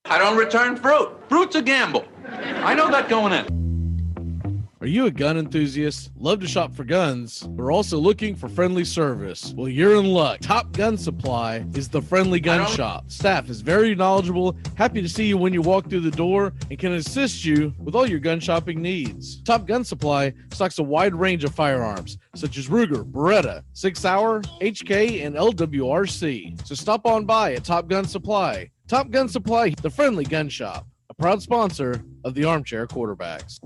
I don't return fruit. Fruit's a gamble. I know that going in. Are you a gun enthusiast? Love to shop for guns, but are also looking for friendly service? Well, you're in luck. Top Gun Supply is the friendly gun shop. Staff is very knowledgeable, happy to see you when you walk through the door, and can assist you with all your gun shopping needs. Top Gun Supply stocks a wide range of firearms, such as Ruger, Beretta, Sig Sauer, HK, and LWRC. So stop on by at Top Gun Supply. Top Gun Supply, the friendly gun shop, a proud sponsor of the Armchair Quarterbacks.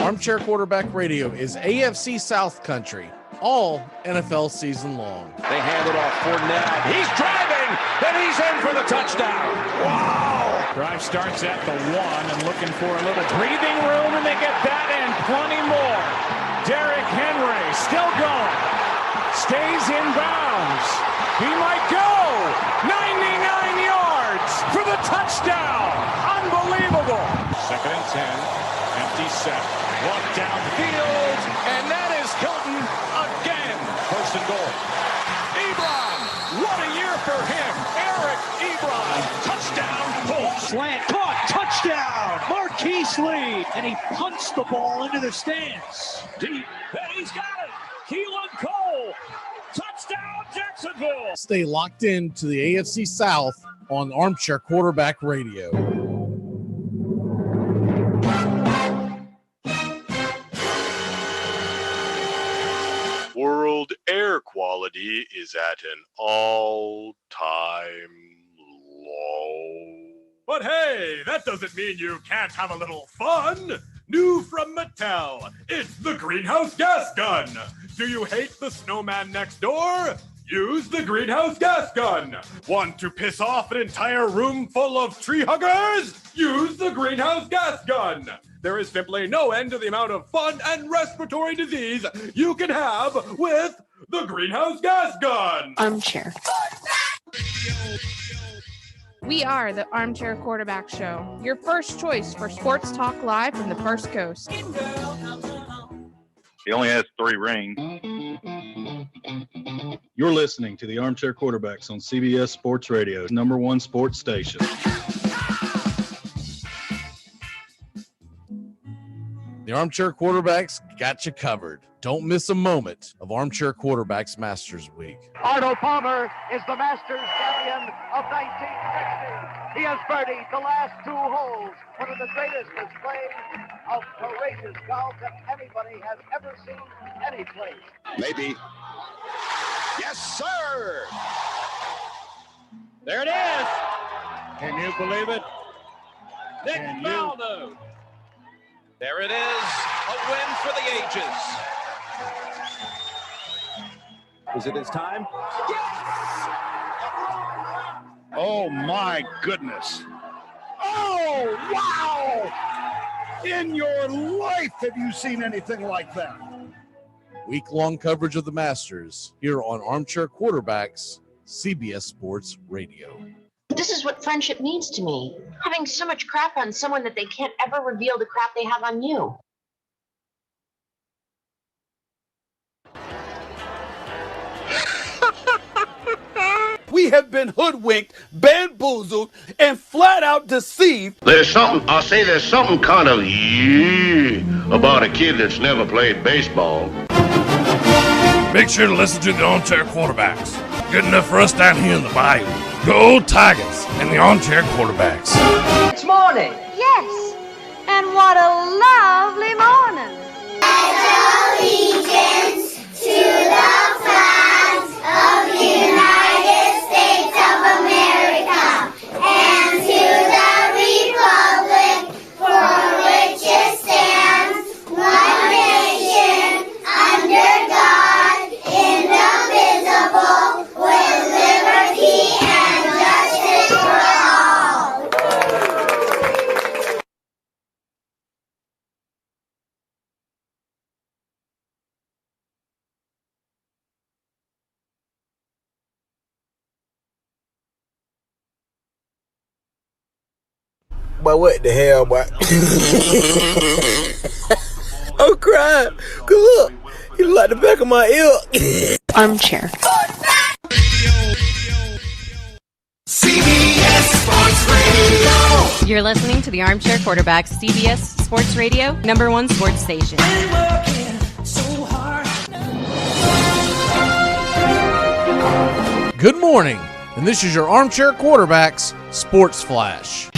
Armchair Quarterback Radio is AFC South country, all NFL season long. They hand it off for Ned. He's driving, and he's in for the touchdown. Wow! Drive starts at the 1 and looking for a little breathing room, and they get that and plenty more. Derrick Henry still going. Stays in bounds. He might go. 99 yards for the touchdown. Unbelievable. 2nd and 10. Empty set. Walk downfield, and that is Hilton again. 1st and goal. Ebron, what a year for him. Eric Ebron, touchdown. Pull. Slant, caught, touchdown. Marquise Lee, and he punched the ball into the stands. Deep, and he's got it. Keelan Cole, touchdown Jacksonville. Stay locked in to the AFC South on Armchair Quarterback Radio. World air quality is at an all-time low. But hey, that doesn't mean you can't have a little fun. New from Mattel, it's the greenhouse gas gun. Do you hate the snowman next door? Use the greenhouse gas gun. Want to piss off an entire room full of tree huggers? Use the greenhouse gas gun. There is simply no end to the amount of fun and respiratory disease you can have with the greenhouse gas gun. Armchair. We are the Armchair Quarterback Show, your first choice for sports talk live from the First Coast. He only has 3 rings. You're listening to the Armchair Quarterbacks on CBS Sports Radio's #1 sports station. The Armchair Quarterbacks got you covered. Don't miss a moment of Armchair Quarterbacks Masters Week. Arnold Palmer is the Masters champion of 1960. He has birdied the last 2 holes, one of the greatest displays of courageous golf that anybody has ever seen any place. Maybe. Yes, sir! There it is. Can you believe it? Nick Faldo. There it is, a win for the ages. Is it his time? Yes! Oh, my goodness. Oh, wow! In your life, have you seen anything like that? Week-long coverage of the Masters here on Armchair Quarterbacks, CBS Sports Radio. This is what friendship means to me. Having so much crap on someone that they can't ever reveal the crap they have on you. We have been hoodwinked, bamboozled, and flat out deceived. There's something kind of about a kid that's never played baseball. Make sure to listen to the Armchair Quarterbacks. Good enough for us down here in the bayou. Go Tigers and the Armchair Quarterbacks. It's morning. Yes, and what a lovely morning. Allegiance to the flag of the United States of America and to the republic for which it stands, one nation, under God, indivisible, with liberty and justice for all. But what the hell, boy? I'm crying. Cause look, You like the back of my ear. Armchair. CBS Sports Radio. You're listening to the Armchair Quarterbacks, CBS Sports Radio, #1 sports station. Good morning, and this is your Armchair Quarterbacks Sports Flash.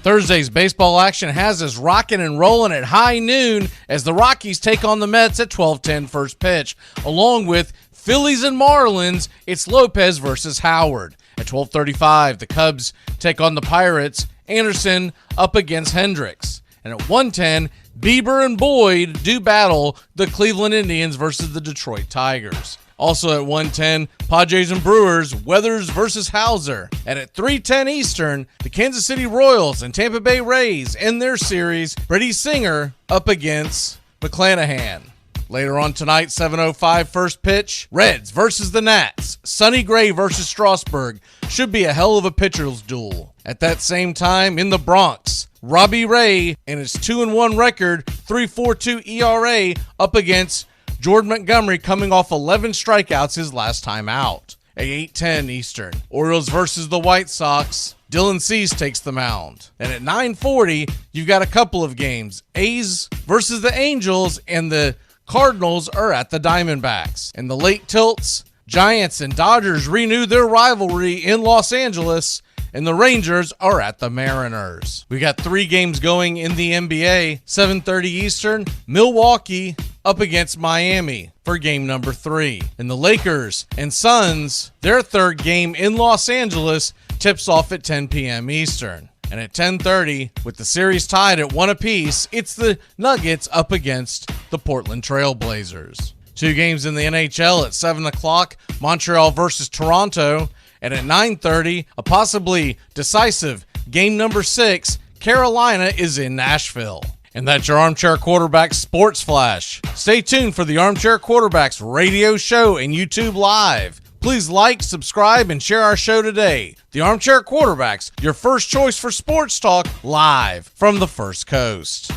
Thursday's baseball action has us rocking and rolling at high noon as the Rockies take on the Mets at 12:10 first pitch. Along with Phillies and Marlins, it's Lopez versus Howard. At 12:35, the Cubs take on the Pirates, Anderson up against Hendricks. And at 1:10, Bieber and Boyd do battle the Cleveland Indians versus the Detroit Tigers. Also at 1:10, Padres and Brewers, Weathers versus Hauser. And at 3:10 Eastern, the Kansas City Royals and Tampa Bay Rays end their series, Freddie Singer up against McClanahan. Later on tonight, 7:05 first pitch, Reds versus the Nats, Sonny Gray versus Strasburg. Should be a hell of a pitcher's duel. At that same time, in the Bronx, Robbie Ray and his 2-1 record, 3.42 ERA up against Jordan Montgomery, coming off 11 strikeouts his last time out. At 8:10 Eastern, Orioles versus the White Sox, Dylan Cease takes the mound. And at 9:40, you've got a couple of games. A's versus the Angels, and the Cardinals are at the Diamondbacks. In the late tilts, Giants and Dodgers renew their rivalry in Los Angeles, and the Rangers are at the Mariners. We got 3 games going in the NBA. 7:30 Eastern, Milwaukee up against Miami for game number 3. And the Lakers and Suns, their third game in Los Angeles, tips off at 10 p.m. Eastern. And at 10:30, with the series tied at 1 apiece, it's the Nuggets up against the Portland Trail Blazers. 2 games in the NHL at 7 o'clock, Montreal versus Toronto. And at 9:30, a possibly decisive game number 6, Carolina is in Nashville. And that's your Armchair Quarterback Sports Flash. Stay tuned for the Armchair Quarterbacks radio show and YouTube Live. Please like, subscribe, and share our show today. The Armchair Quarterbacks, your first choice for sports talk, live from the First Coast.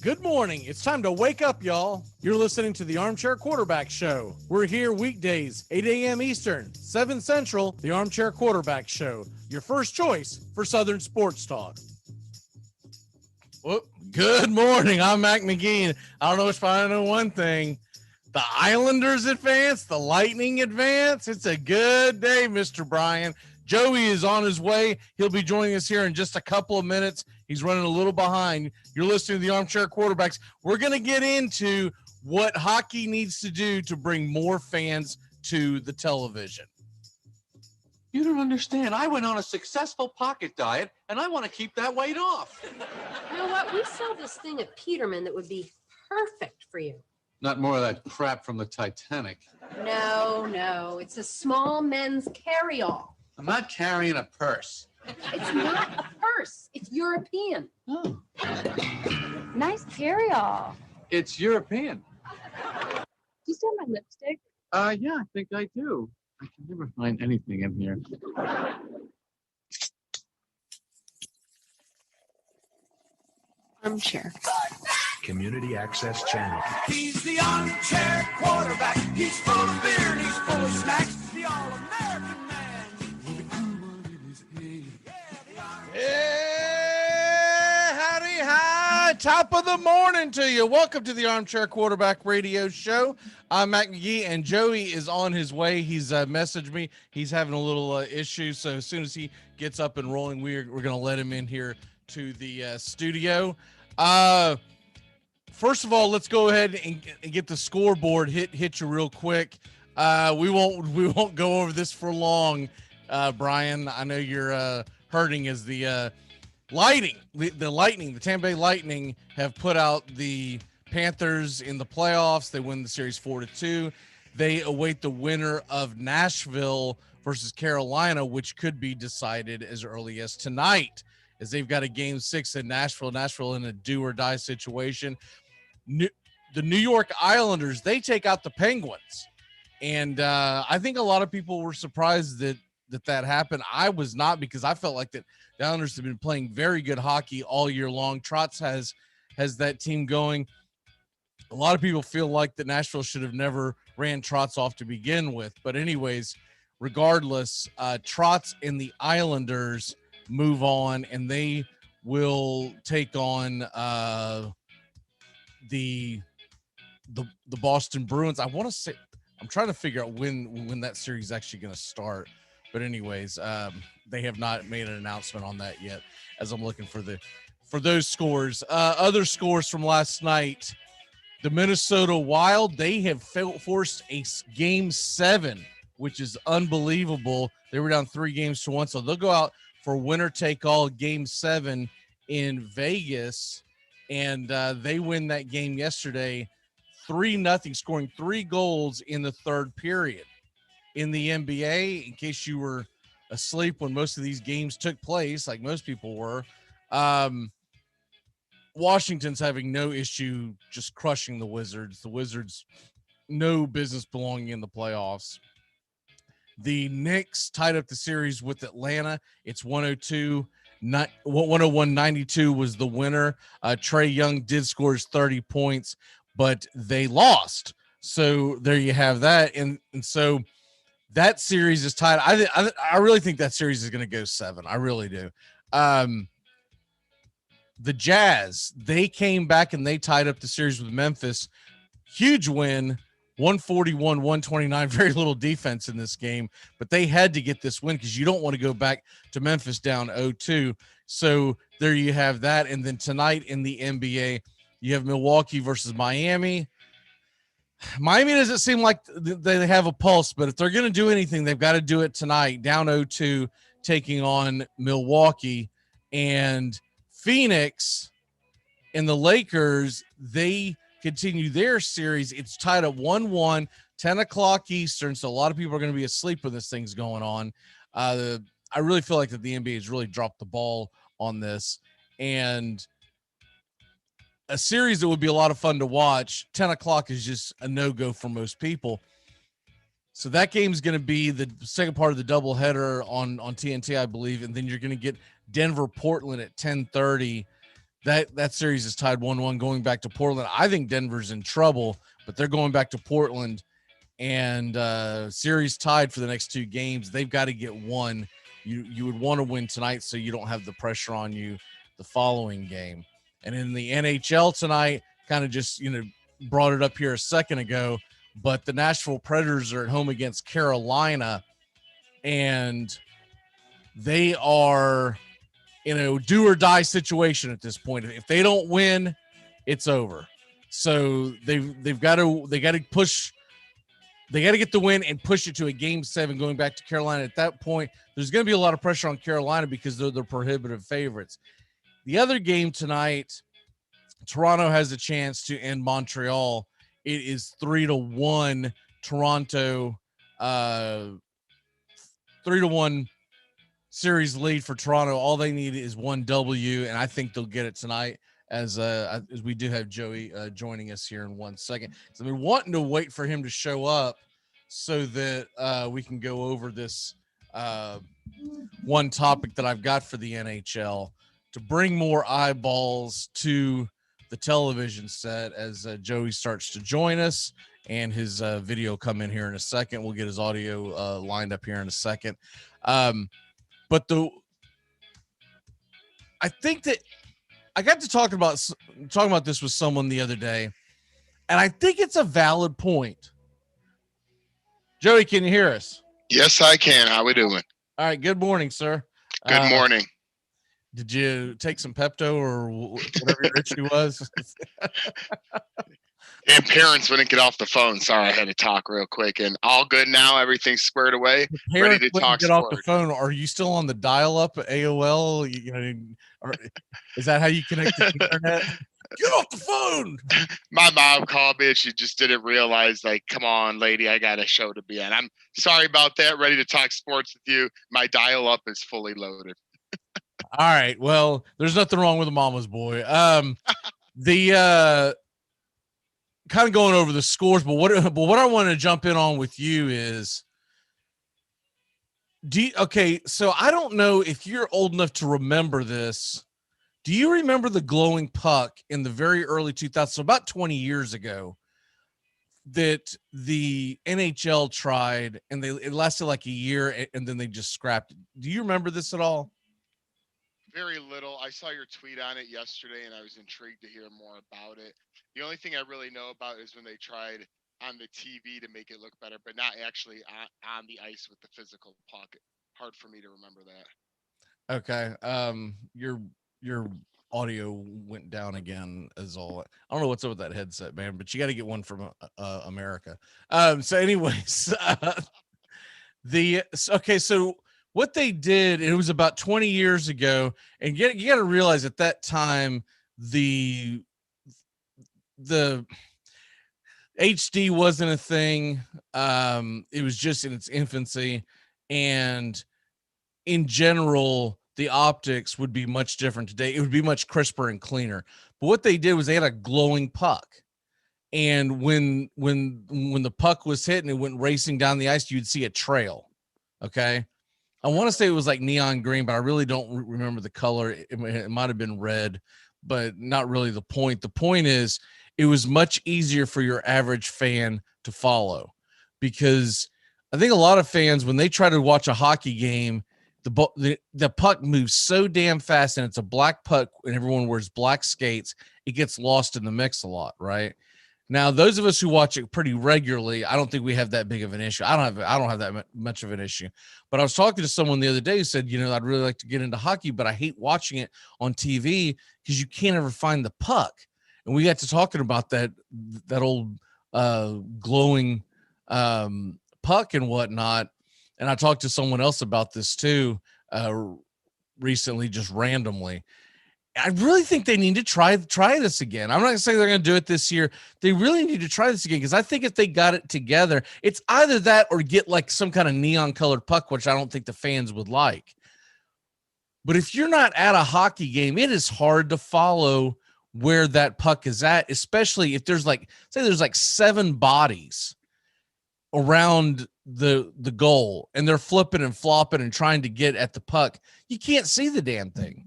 Good morning. It's time to wake up, y'all. You're listening to the Armchair Quarterback Show. We're here weekdays, 8 a.m. Eastern, 7 Central, the Armchair Quarterback Show, your first choice for Southern sports talk. Well, good morning. I'm Mac McGee. I don't know if I know one thing. The Islanders advance, the Lightning advance. It's a good day, Mr. Bryan. Joey is on his way. He'll be joining us here in just a couple of minutes. He's running a little behind. You're listening to the Armchair Quarterbacks. We're going to get into what hockey needs to do to bring more fans to the television. You don't understand. I went on a successful pocket diet, and I want to keep that weight off. You know what? We sell this thing at Peterman that would be perfect for you. Not more of that crap from the Titanic. No. It's a small men's carry-all. I'm not carrying a purse. It's not a purse. It's European. Oh. Nice carry-all. It's European. Do you still have my lipstick? Yeah, I think I do. I can never find anything in here. Armchair. Community Access Channel. He's the armchair quarterback. He's full of beer and he's full of snacks. The all-American man. With a groove in his head. Hey, howdy, hi. Top of the morning to you. Welcome to the Armchair Quarterback Radio Show. I'm Mac McGee, and Joey is on his way. He's messaged me. He's having a little issue, so as soon as he gets up and rolling, we're going to let him in here to the studio. First of all, let's go ahead and get the scoreboard hit you real quick. We won't go over this for long, Brian. I know you're hurting as the Lightning, the Tampa Bay Lightning have put out the Panthers in the playoffs. They win the series 4-2. They await the winner of Nashville versus Carolina, which could be decided as early as tonight, as they've got a game 6 in Nashville. Nashville in a do or die situation. the New York Islanders, they take out the Penguins. And I think a lot of people were surprised that happened. I was not, because I felt like that the Islanders have been playing very good hockey all year long. Trotz has that team going. A lot of people feel like that Nashville should have never ran Trotz off to begin with. But anyways, regardless, Trotz and the Islanders move on, and they will take on the Boston Bruins. I want to say, I'm trying to figure out when that series is actually going to start. But anyways, they have not made an announcement on that yet, as I'm looking for those scores. Other scores from last night. The Minnesota Wild, they have forced a game 7, which is unbelievable. They were down 3-1, so they'll go out for winner take all game 7 in Vegas, and they win that game yesterday 3-0, scoring 3 goals in the third period. In the NBA, in case you were asleep when most of these games took place, like most people were, Washington's having no issue just crushing the Wizards. The Wizards, no business belonging in the playoffs. The Knicks tied up the series with Atlanta. It's 101-92 was the winner. Trae Young did score his 30 points, but they lost. So there you have that. And so that series is tied. I really think that series is going to go 7. I really do. The Jazz, they came back and they tied up the series with Memphis. Huge win, 141-129. Very little defense in this game, but they had to get this win because you don't want to go back to Memphis down 0-2. So there you have that. And then tonight in the NBA, you have Milwaukee versus Miami. Miami doesn't seem like they have a pulse, but if they're going to do anything, they've got to do it tonight, down 0-2, taking on Milwaukee. And Phoenix and the Lakers, they continue their series. It's tied at 1-1, 10 o'clock Eastern, so a lot of people are going to be asleep when this thing's going on. I really feel like that the NBA has really dropped the ball on this. And a series that would be a lot of fun to watch, 10 o'clock is just a no-go for most people. So that game's going to be the second part of the doubleheader on TNT, I believe, and then you're going to get Denver-Portland at 10:30. That series is tied 1-1 going back to Portland. I think Denver's in trouble, but they're going back to Portland, and series tied for the next 2 games. They've got to get one. You would want to win tonight so you don't have the pressure on you the following game. And in the NHL tonight, kind of just, brought it up here a second ago, but the Nashville Predators are at home against Carolina, and they are in a do or die situation at this point. If they don't win, it's over. So they got to push. They got to get the win and push it to a game 7 going back to Carolina. At that point, there's going to be a lot of pressure on Carolina because they're the prohibitive favorites. The other game tonight, Toronto has a chance to end Montreal. It is 3-1 Toronto, 3-1 series lead for Toronto. All they need is 1 W, and I think they'll get it tonight as we do have Joey joining us here in 1 second. So I've been wanting to wait for him to show up so that we can go over this one topic that I've got for the NHL to bring more eyeballs to the television set as Joey starts to join us, and his video come in here in a second. We'll get his audio lined up here in a second. But I think that I got to talking about this with someone the other day, and I think it's a valid point. Joey, can you hear us? Yes, I can. How we doing? All right. Good morning, sir. Good morning. Did you take some Pepto or whatever your issue was? And parents wouldn't get off the phone. Sorry, I had to talk real quick. And all good now. Everything's squared away. Ready to talk get off the phone. Are you still on the dial-up at AOL? Is that how you connect to the internet? Get off the phone. My mom called me and she just didn't realize, like, come on, lady, I got a show to be on. I'm sorry about that. Ready to talk sports with you. My dial-up is fully loaded. All right. Well, there's nothing wrong with a mama's boy. kind of going over the scores, but what I want to jump in on with you is, so I don't know if you're old enough to remember this. Do you remember the glowing puck in the very early 2000s, so about 20 years ago, that the NHL tried, and it lasted like a year, and then they just scrapped it? Do you remember this at all? Very little. I saw your tweet on it yesterday, and I was intrigued to hear more about it. The only thing I really know about is when they tried on the TV to make it look better, but not actually on the ice with the physical puck. Hard for me to remember that. Okay. Your audio went down again is all. I don't know what's up with that headset, man, but you got to get one from America. So anyways, so what they did, it was about 20 years ago, and you got to realize at that time the HD wasn't a thing. It was just in its infancy, and in general, the optics would be much different today. It would be much crisper and cleaner. But what they did was they had a glowing puck. And when the puck was hit and it went racing down the ice, you'd see a trail. Okay. I want to say it was like neon green, but I really don't remember the color. It might have been red, but not really the point. The point is it was much easier for your average fan to follow, because I think a lot of fans, when they try to watch a hockey game, the puck moves so damn fast, and it's a black puck, and everyone wears black skates. It gets lost in the mix a lot, right? Now, those of us who watch it pretty regularly, I don't think we have that big of an issue. I don't have that much of an issue. But I was talking to someone the other day who said, I'd really like to get into hockey, but I hate watching it on TV because you can't ever find the puck. And we got to talking about that old glowing puck and whatnot. And I talked to someone else about this too recently, just randomly. I really think they need to try this again. I'm not gonna say they're gonna do it this year. They really need to try this again, because I think if they got it together, it's either that or get like some kind of neon colored puck, which I don't think the fans would like. But if you're not at a hockey game, it is hard to follow where that puck is at, especially if there's like 7 bodies around the goal and they're flipping and flopping and trying to get at the puck. You can't see the damn thing.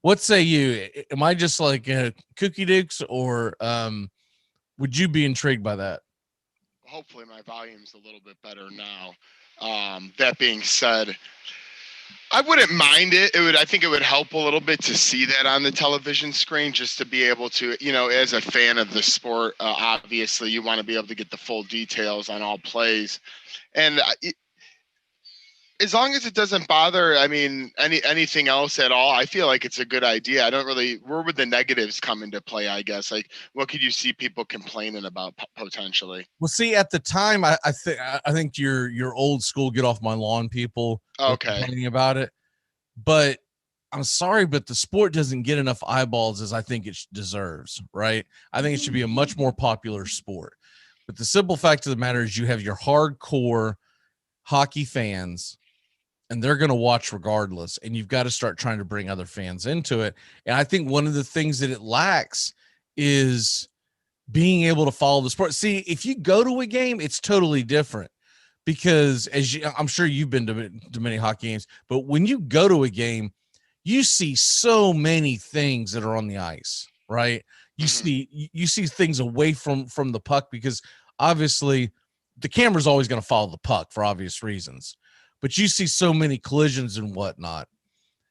What say you? Am I just like kooky dukes, or would you be intrigued by that? Hopefully my volume's a little bit better now. That being said, I wouldn't mind it. I think it would help a little bit to see that on the television screen, just to be able to, as a fan of the sport, obviously you want to be able to get the full details on all plays. And as long as it doesn't bother, anything else at all, I feel like it's a good idea. I don't really, where would the negatives come into play, I guess? Like, what could you see people complaining about potentially? Well, see, at the time, I think you're old school, get off my lawn people. Okay. Complaining about it. But I'm sorry, but the sport doesn't get enough eyeballs as I think it deserves, right? I think it should be a much more popular sport. But the simple fact of the matter is you have your hardcore hockey fans, and they're going to watch regardless. And you've got to start trying to bring other fans into it. And I think one of the things that it lacks is being able to follow the sport. See, if you go to a game, it's totally different, because I'm sure you've been to many hockey games, but when you go to a game, you see so many things that are on the ice, right? You see things away from the puck, because obviously the camera's always going to follow the puck for obvious reasons. But you see so many collisions and whatnot.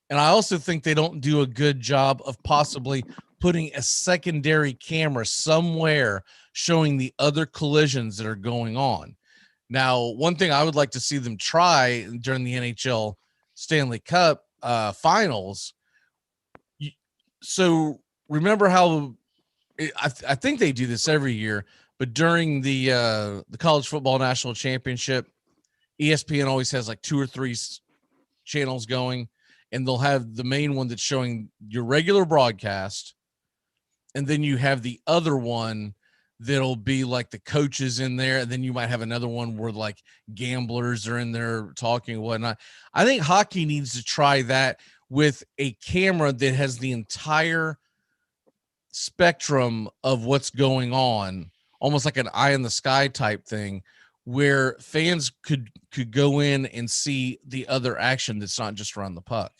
And I also think they don't do a good job of possibly putting a secondary camera somewhere showing the other collisions that are going on. Now, one thing I would like to see them try during the NHL Stanley Cup finals. So remember how I think they do this every year, but during the college football national championship, ESPN always has like 2 or 3 channels going, and they'll have the main one that's showing your regular broadcast. And then you have the other one that'll be like the coaches in there. And then you might have another one where like gamblers are in there talking and whatnot. I think hockey needs to try that with a camera that has the entire spectrum of what's going on almost like an eye in the sky type thing, where fans could go in and see the other action that's not just around the puck.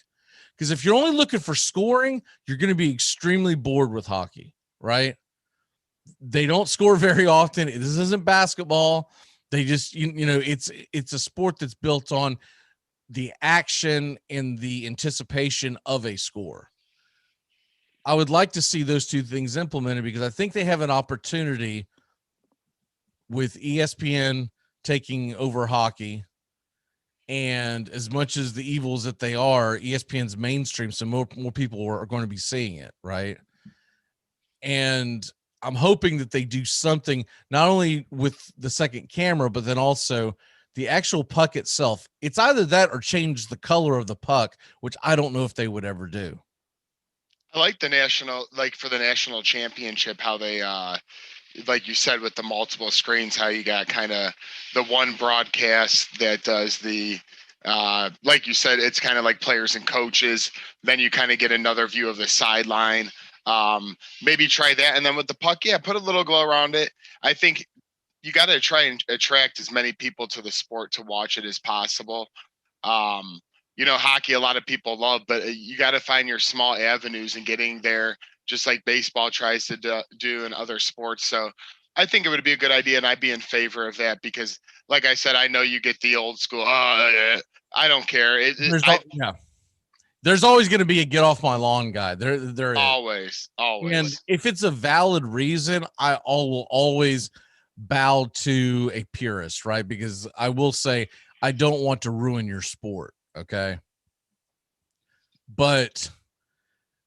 Because if you're only looking for scoring, you're going to be extremely bored with hockey, right? They don't score very often. This isn't basketball. They just, it's a sport that's built on the action and the anticipation of a score. I would like to see those two things implemented because I think they have an opportunity with ESPN taking over hockey. And as much as the evils that they are, ESPN's mainstream, so more people are going to be seeing it, right? And I'm hoping that they do something not only with the second camera, but then also the actual puck itself. It's either that or change the color of the puck, which I don't know if they would ever do. I like for the national championship, how they, like you said, with the multiple screens, how you got kind of the one broadcast that does the, like you said, it's kind of like players and coaches. Then you kind of get another view of the sideline. Maybe try that. And then with the puck, put a little glow around it. I think you got to try and attract as many people to the sport to watch it as possible. Hockey, a lot of people love, but you got to find your small avenues and getting there, just like baseball tries to do in other sports. So I think it would be a good idea, and I'd be in favor of that because, like I said, I know you get the old school, I don't care. There's always going to be a get off my lawn guy. There is. Always. And if it's a valid reason, I will always bow to a purist, right? Because I will say I don't want to ruin your sport, okay? But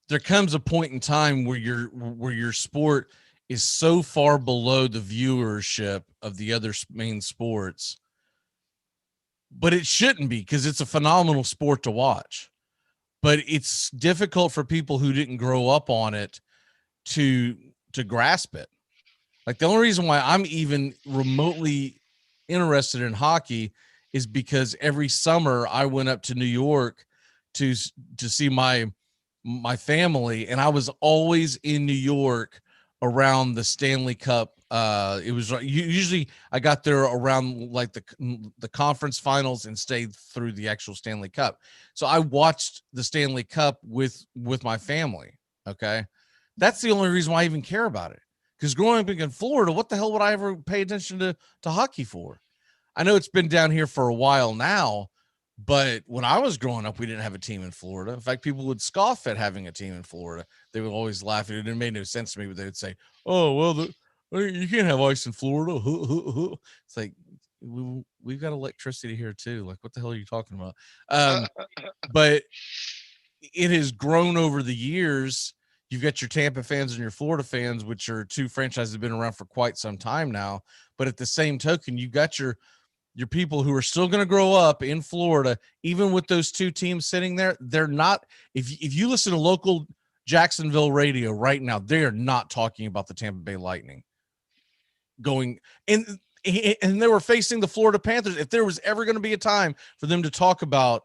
there comes a point in time where your sport is so far below the viewership of the other main sports, but it shouldn't be because it's a phenomenal sport to watch. But it's difficult for people who didn't grow up on it to grasp it. Like the only reason why I'm even remotely interested in hockey is because every summer I went up to New York to see my family, and I was always in New York around the Stanley Cup. It was usually I got there around like the conference finals and stayed through the actual Stanley Cup. So I watched the Stanley Cup with my family. Okay. That's the only reason why I even care about it. Because growing up in Florida, what the hell would I ever pay attention to hockey for? I know it's been down here for a while now, but when I was growing up, we didn't have a team in Florida. In fact, people would scoff at having a team in Florida. They would always laugh at it. It made no sense to me, but they would say, "Oh, well, you can't have ice in Florida." It's like we've got electricity here too. Like, what the hell are you talking about? But it has grown over the years. You've got your Tampa fans and your Florida fans, which are two franchises that have been around for quite some time now. But at the same token, you've got your people who are still going to grow up in Florida, even with those two teams sitting there. They're not. If you listen to local Jacksonville radio right now, they are not talking about the Tampa Bay Lightning going and they were facing the Florida Panthers. If there was ever going to be a time for them to talk about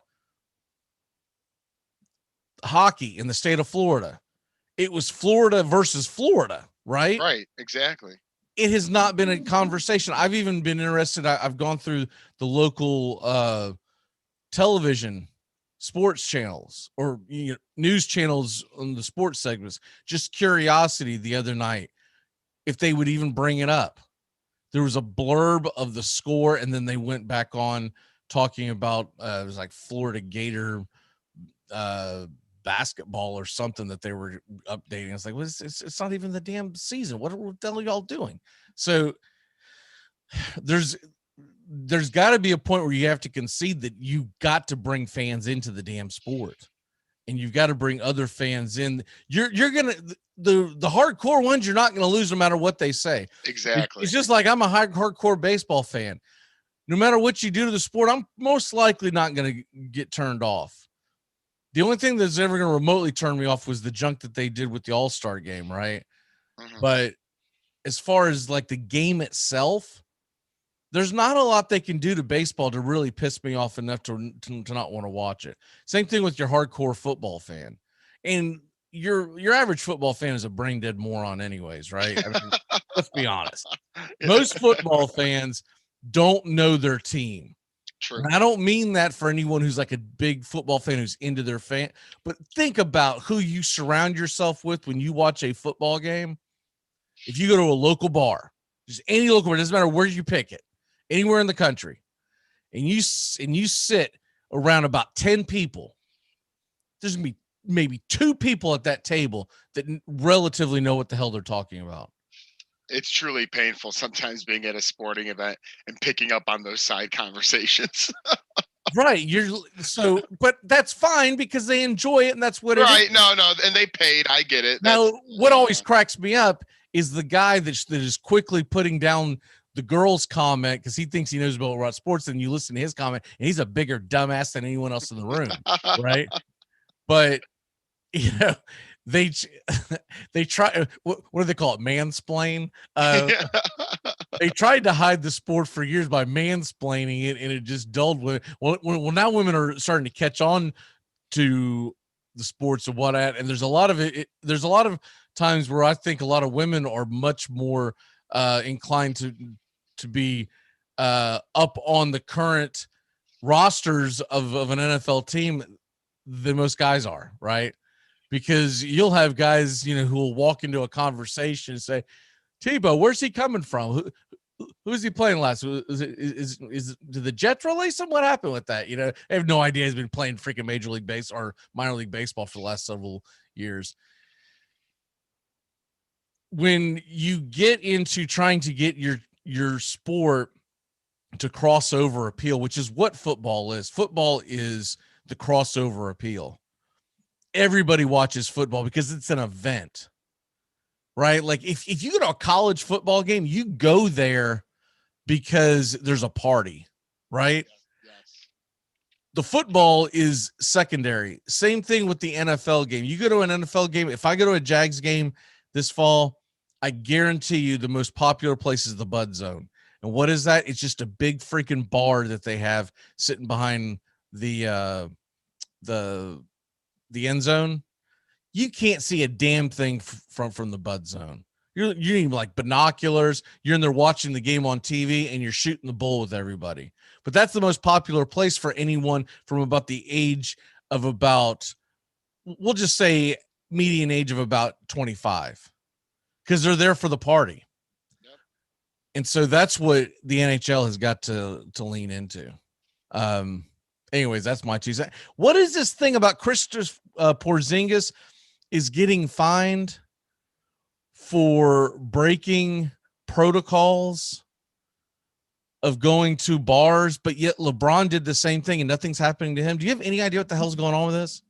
hockey in the state of Florida, it was Florida versus Florida, right? Right, exactly. It has not been a conversation. I've even been interested. I've gone through the local television sports channels or news channels on the sports segments, just curiosity the other night, if they would even bring it up. There was a blurb of the score, and then they went back on talking about it was like Florida Gator basketball or something that they were updating. It's like, well, it's not even the damn season. What the hell are y'all doing? So there's got to be a point where you have to concede that you got to bring fans into the damn sport, and you've got to bring other fans in. You're gonna the hardcore ones. You're not gonna lose no matter what they say. Exactly. It's just like I'm a hardcore baseball fan. No matter what you do to the sport, I'm most likely not gonna get turned off. The only thing that's ever going to remotely turn me off was the junk that they did with the All-Star game, right? Mm-hmm. But as far as like the game itself, there's not a lot they can do to baseball to really piss me off enough to not want to watch it. Same thing with your hardcore football fan. And your average football fan is a brain dead moron anyways, right? I mean, Let's be honest. Most football fans don't know their team. True. And I don't mean that for anyone who's like a big football fan who's into their fan, but think about who you surround yourself with when you watch a football game. If you go to a local bar, just any local bar, it doesn't matter where you pick it, anywhere in the country, and you sit around about 10 people, there's gonna be maybe 2 people at that table that relatively know what the hell they're talking about. It's truly painful sometimes being at a sporting event and picking up on those side conversations. Right. But that's fine because they enjoy it and that's what it is. Right. No, and they paid. I get it. Now, what always cracks me up is the guy that is quickly putting down the girl's comment because he thinks he knows about sports, and you listen to his comment, and he's a bigger dumbass than anyone else in the room, right? But, they try, what do they call it? Mansplain. They tried to hide the sport for years by mansplaining it, and it just dulled women. Well, now women are starting to catch on to the sports and whatnot, and there's a lot of it. There's a lot of times where I think a lot of women are much more inclined to be up on the current rosters of an NFL team than most guys are, right? Because you'll have guys, who will walk into a conversation and say, Tebow, where's he coming from? Who's he playing last? Did the Jets release him? What happened with that? I have no idea. He's been playing freaking Major League Baseball or minor league baseball for the last several years. When you get into trying to get your sport to crossover appeal, which is what football is the crossover appeal. Everybody watches football because it's an event, right? Like if you go to a college football game, you go there because there's a party, right? Yes. The football is secondary. Same thing with the NFL game. You go to an NFL game. If I go to a Jags game this fall, I guarantee you the most popular place is the Bud Zone. And what is that? It's just a big freaking bar that they have sitting behind the end zone. You can't see a damn thing from the Bud Zone. You need like binoculars. You're in there watching the game on TV and you're shooting the bull with everybody. But that's the most popular place for anyone from about the age of we'll just say median age of about 25, because they're there for the party. Yep. And so that's what the NHL has got to lean into. Anyways, that's my 2 cents. What is this thing about Kristaps Porzingis is getting fined for breaking protocols of going to bars, but yet LeBron did the same thing and nothing's happening to him? Do you have any idea what the hell's going on with this?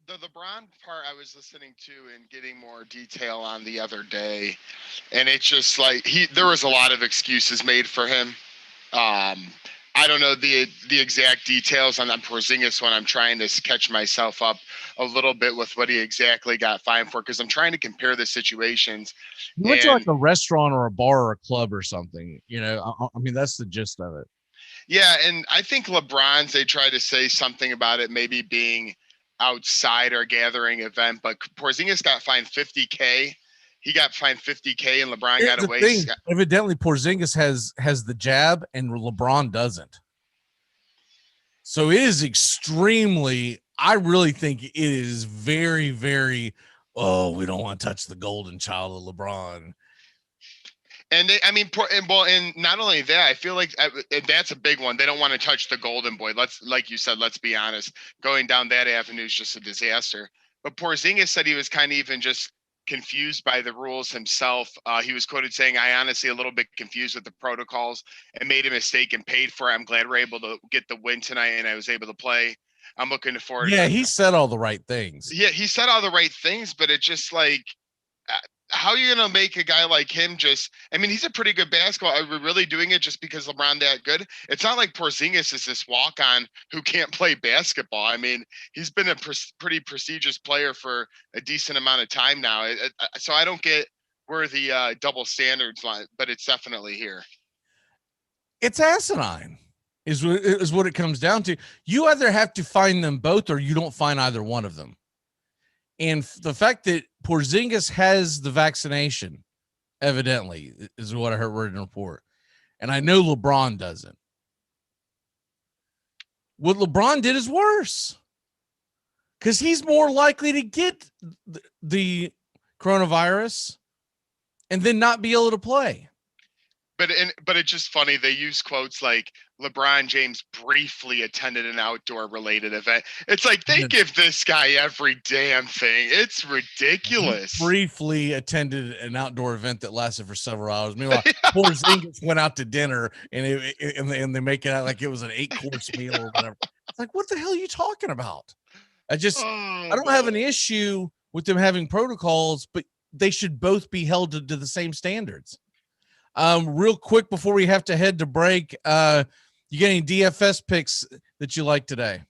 The LeBron part I was listening to and getting more detail on the other day, and it's just like there was a lot of excuses made for him. I don't know the exact details on that Porzingis one. I'm trying to catch myself up a little bit with what he exactly got fined for, because I'm trying to compare the situations. You went to like a restaurant or a bar or a club or something, I mean, that's the gist of it. Yeah, and I think LeBron's, they tried to say something about it maybe being outside or gathering event, but Porzingis got fined $50K. He got fined $50K and LeBron got away. Evidently, Porzingis has the jab and LeBron doesn't. So it is extremely, I really think it is very, very, we don't want to touch the golden child of LeBron. And and not only that, I feel like that's a big one. They don't want to touch the golden boy. Like you said, let's be honest. Going down that avenue is just a disaster. But Porzingis said he was kind of even just confused by the rules himself. He was quoted saying, "I honestly a little bit confused with the protocols and made a mistake and paid for it. I'm glad we're able to get the win tonight and I was able to play. I'm looking forward." Yeah, he said all the right things. Yeah, he said all the right things, but it's just like, how are you going to make a guy like him he's a pretty good basketball. Are we really doing it just because LeBron that good? It's not like Porzingis is this walk-on who can't play basketball. I mean, he's been a pretty prestigious player for a decent amount of time now. So I don't get where the double standards lie, but it's definitely here. It's asinine is what it comes down to. You either have to find them both or you don't find either one of them. And the fact that Porzingis has the vaccination evidently, is what I heard in the report. And I know LeBron doesn't. What LeBron did is worse because he's more likely to get the coronavirus and then not be able to play. But it's just funny. They use quotes like LeBron James briefly attended an outdoor related event. It's like they give this guy every damn thing. It's ridiculous. He briefly attended an outdoor event that lasted for several hours. Meanwhile, Porzingis went out to dinner and they make it out like it was an 8-course meal or whatever. It's like, what the hell are you talking about? I don't have an issue with them having protocols, but they should both be held to the same standards. Real quick before we have to head to break, you got any DFS picks that you like today?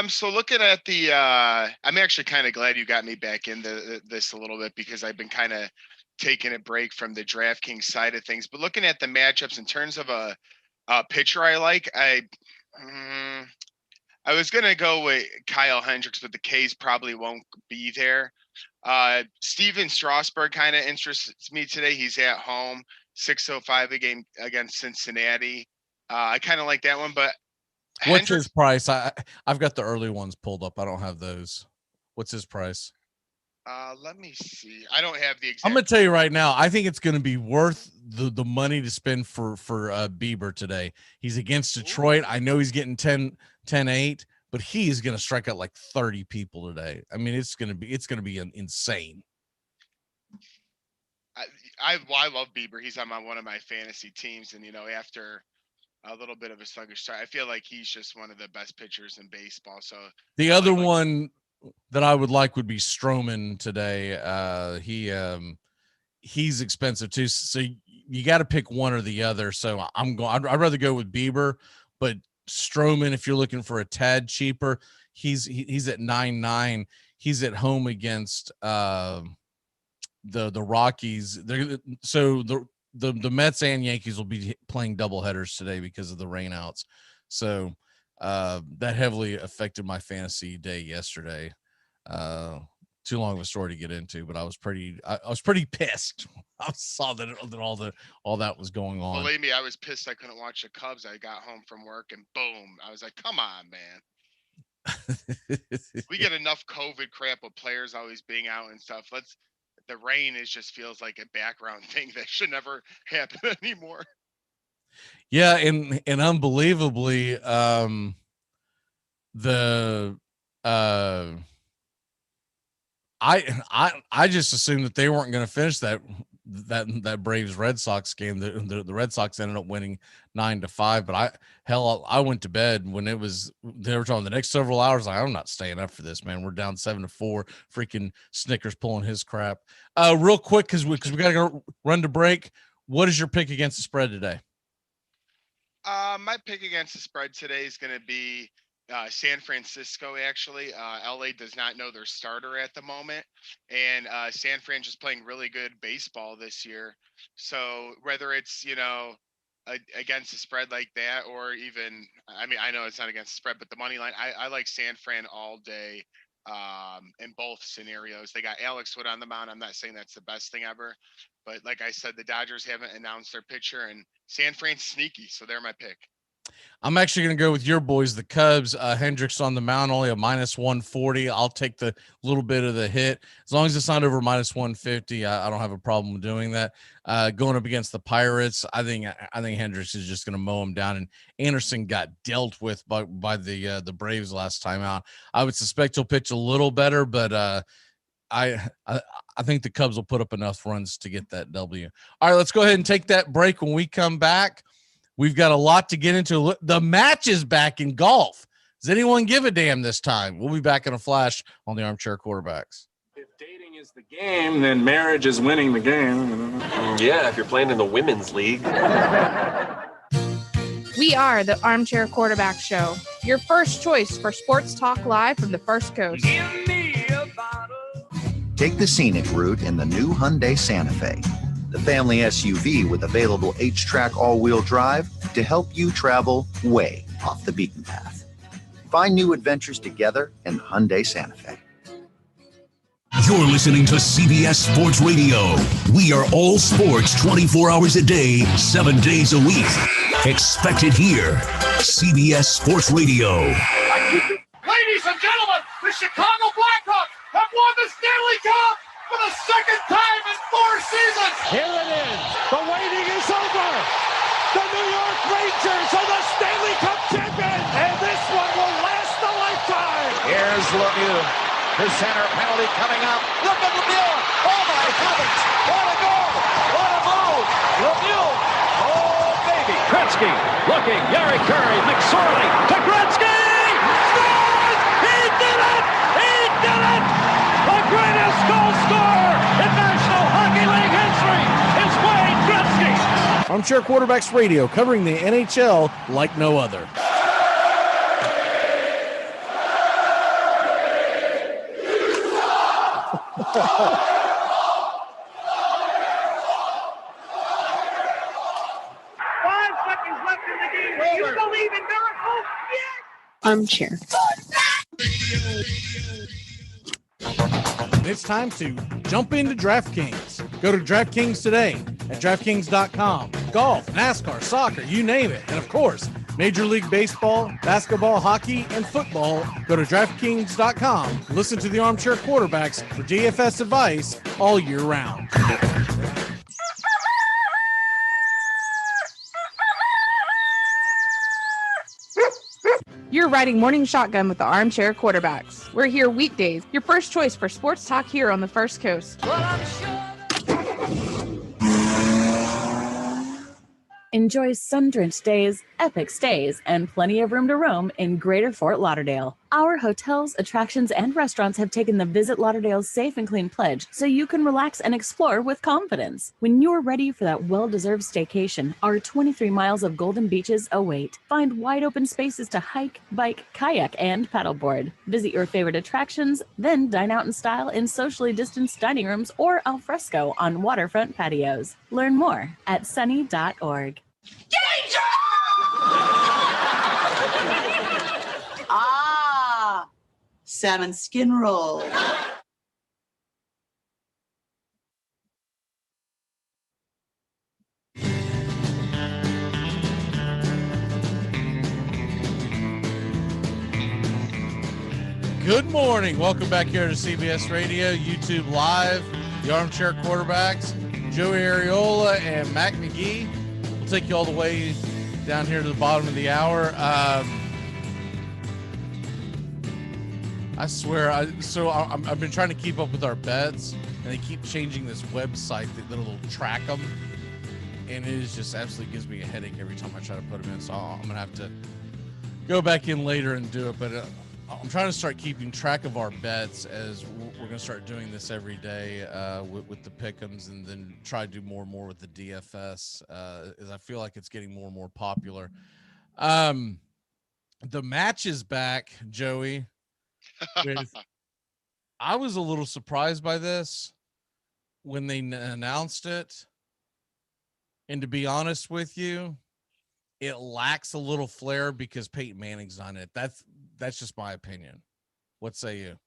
So looking at the, I'm actually kind of glad you got me back into this a little bit because I've been kind of taking a break from the DraftKings side of things. But looking at the matchups in terms of a pitcher I like, I was gonna go with Kyle Hendricks, but the K's probably won't be there. Steven Strasburg kind of interests me today. He's at home, 605 a game against Cincinnati. I kind of like that one, but what's his price? I've got the early ones pulled up. I don't have those. What's his price? Let me see. I don't have the exact. I'm gonna tell you right now. I think it's gonna be worth the money to spend for Bieber today. He's against Detroit. I know he's getting 10-8. But he is going to strike out like 30 people today. I mean, it's going to be insane. I love Bieber. He's on one of my fantasy teams, and after a little bit of a sluggish start, I feel like he's just one of the best pitchers in baseball. So the other one that I would like would be Stroman today. He's expensive too, so you got to pick one or the other. So I'd rather go with Bieber, but Stroman, if you're looking for a tad cheaper, he's at 9.9. He's at home against the Rockies. So the Mets and Yankees will be playing double headers today because of the rainouts. So that heavily affected my fantasy day yesterday. Too long of a story to get into, but I was pretty pissed. I saw that all that was going on. Believe me, I was pissed I couldn't watch the Cubs. I got home from work and boom, I was like, come on, man. We get enough COVID crap with players always being out and stuff. The rain just feels like a background thing that should never happen anymore. Yeah, and unbelievably, I just assumed that they weren't going to finish that Braves Red Sox game. The Red Sox ended up winning 9-5, but I went to bed when they were talking the next several hours. I'm not staying up for this, man. We're down 7-4. Freaking Snickers pulling his crap. Real quick, because we got to go run to break. What is your pick against the spread today? My pick against the spread today is going to be San Francisco. Actually, LA does not know their starter at the moment, and San Fran just playing really good baseball this year. So whether it's against the spread like that, or even, I mean, I know it's not against the spread, but the money line, I like San Fran all day. In both scenarios, they got Alex Wood on the mound. I'm not saying that's the best thing ever, but like I said, the Dodgers haven't announced their pitcher, and San Fran's sneaky, so they're my pick. I'm actually going to go with your boys, the Cubs. Hendricks on the mound, only a -140. I'll take the little bit of the hit. As long as it's not over -150, I don't have a problem doing that. Going up against the Pirates, I think Hendricks is just going to mow him down. And Anderson got dealt with by the Braves last time out. I would suspect he'll pitch a little better, but I think the Cubs will put up enough runs to get that W. All right, let's go ahead and take that break. When we come back, we've got a lot to get into. The match is back in golf. Does anyone give a damn this time? We'll be back in a flash on the Armchair Quarterbacks. If dating is the game, then marriage is winning the game. Yeah, if you're playing in the women's league. We are the Armchair Quarterback Show, your first choice for sports talk live from the First Coast. Take the scenic route in the new Hyundai Santa Fe, the family SUV with available H-Track all-wheel drive to help you travel way off the beaten path. Find new adventures together in the Hyundai Santa Fe. You're listening to CBS Sports Radio. We are all sports 24 hours a day, 7 days a week. Expect it here. CBS Sports Radio. Ladies and gentlemen, the Chicago Blackhawks have won the Stanley Cup for the second time in 4 seasons. Here it is. The waiting is over. The New York Rangers are the Stanley Cup champions, and this one will last a lifetime. Here's Lemieux. His center penalty coming up. Look at Lemieux. Oh, my heavens. What a goal. What a move. Lemieux. Oh, baby. Gretzky looking. Yari Curry. McSorley to Gretzky. Scores! He did it! He did it! The greatest goal scorer in National Hockey League history is Wayne Gretzky. Armchair Quarterbacks Radio, covering the NHL like no other. Do you believe in miracles? Yes! Armchair. It's time to jump into DraftKings. Go to DraftKings today at DraftKings.com. Golf, NASCAR, soccer, you name it. And of course, Major League Baseball, basketball, hockey, and football. Go to DraftKings.com. Listen to the Armchair Quarterbacks for DFS advice all year round. You're riding Morning Shotgun with the Armchair Quarterbacks. We're here weekdays, your first choice for sports talk here on the First Coast. Enjoy sun-drenched days, epic stays, and plenty of room to roam in Greater Fort Lauderdale. Our hotels, attractions, and restaurants have taken the Visit Lauderdale's Safe and Clean pledge so you can relax and explore with confidence. When you're ready for that well-deserved staycation, our 23 miles of golden beaches await. Find wide-open spaces to hike, bike, kayak, and paddleboard. Visit your favorite attractions, then dine out in style in socially distanced dining rooms or al fresco on waterfront patios. Learn more at sunny.org. Ah, salmon skin roll. Good morning. Welcome back here to CBS Radio, YouTube Live, the Armchair Quarterbacks, Joey Ariola and Mac McGee. We'll take you all the way down here to the bottom of the hour. I swear, I've been trying to keep up with our bets, and they keep changing this website that'll track them, and it is just absolutely gives me a headache every time I try to put them in. So I'm gonna have to go back in later and do it. But I'm trying to start keeping track of our bets as we're gonna start doing this every day with the pick'ems, and then try to do more and more with the DFS as I feel like it's getting more and more popular. The match is back, Joey. I was a little surprised by this when they announced it, and to be honest with you, it lacks a little flair because Peyton Manning's on it. That's just my opinion. What say you?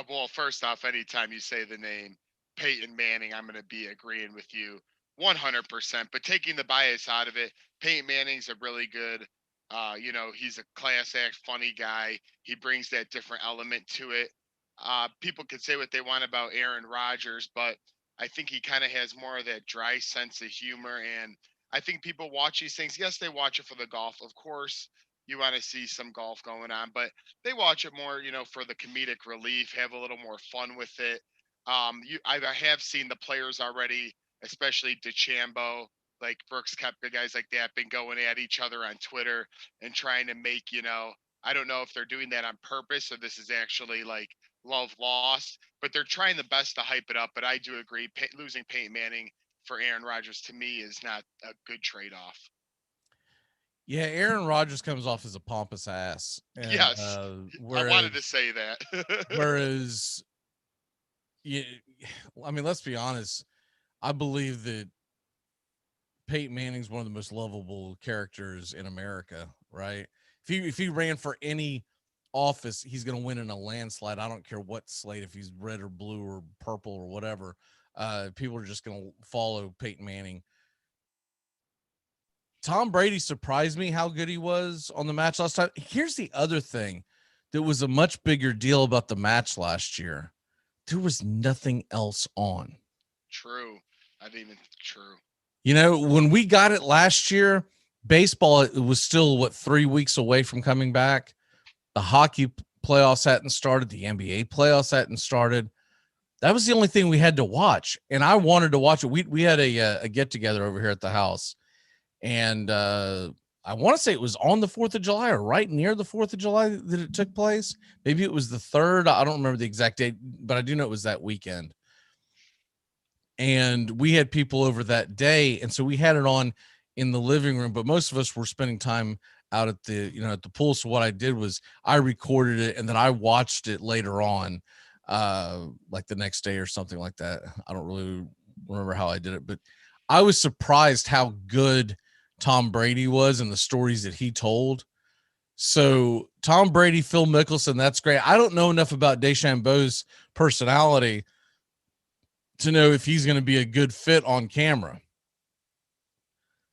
Well, first off, anytime you say the name Peyton Manning, I'm going to be agreeing with you 100%. But taking the bias out of it, Peyton Manning's a really good, he's a class act, funny guy. He brings that different element to it. People could say what they want about Aaron Rodgers, but I think he kind of has more of that dry sense of humor. And I think people watch these things. Yes, they watch it for the golf. Of course, you want to see some golf going on, but they watch it more, for the comedic relief, have a little more fun with it. I have seen the players already, especially DeChambeau, like Brooks Koepka, guys like that, been going at each other on Twitter and trying to make, I don't know if they're doing that on purpose or this is actually like love lost, but they're trying the best to hype it up. But I do agree, losing Peyton Manning for Aaron Rodgers to me is not a good trade-off. Yeah, Aaron Rodgers comes off as a pompous ass. And, yes, I wanted to say that. Whereas, let's be honest. I believe that Peyton Manning's one of the most lovable characters in America, right? If he ran for any office, he's going to win in a landslide. I don't care what slate, if he's red or blue or purple or whatever. People are just going to follow Peyton Manning. Tom Brady surprised me how good he was on the match last time. Here's the other thing that was a much bigger deal about the match last year. There was nothing else on. True. I mean, true. You know, when we got it last year, baseball, it was still 3 weeks away from coming back. The hockey playoffs hadn't started. The NBA playoffs hadn't started. That was the only thing we had to watch. And I wanted to watch it. We had a get together over here at the house. And I want to say it was on the 4th of July or right near the 4th of July that it took place. Maybe it was the 3rd. I don't remember the exact date, but I do know it was that weekend. And we had people over that day. And so we had it on in the living room, but most of us were spending time out at the, at the pool. So what I did was I recorded it and then I watched it later on, like the next day or something like that. I don't really remember how I did it, but I was surprised how good Tom Brady was and the stories that he told. So Tom Brady, Phil Mickelson, that's great. I don't know enough about DeChambeau's personality to know if he's going to be a good fit on camera.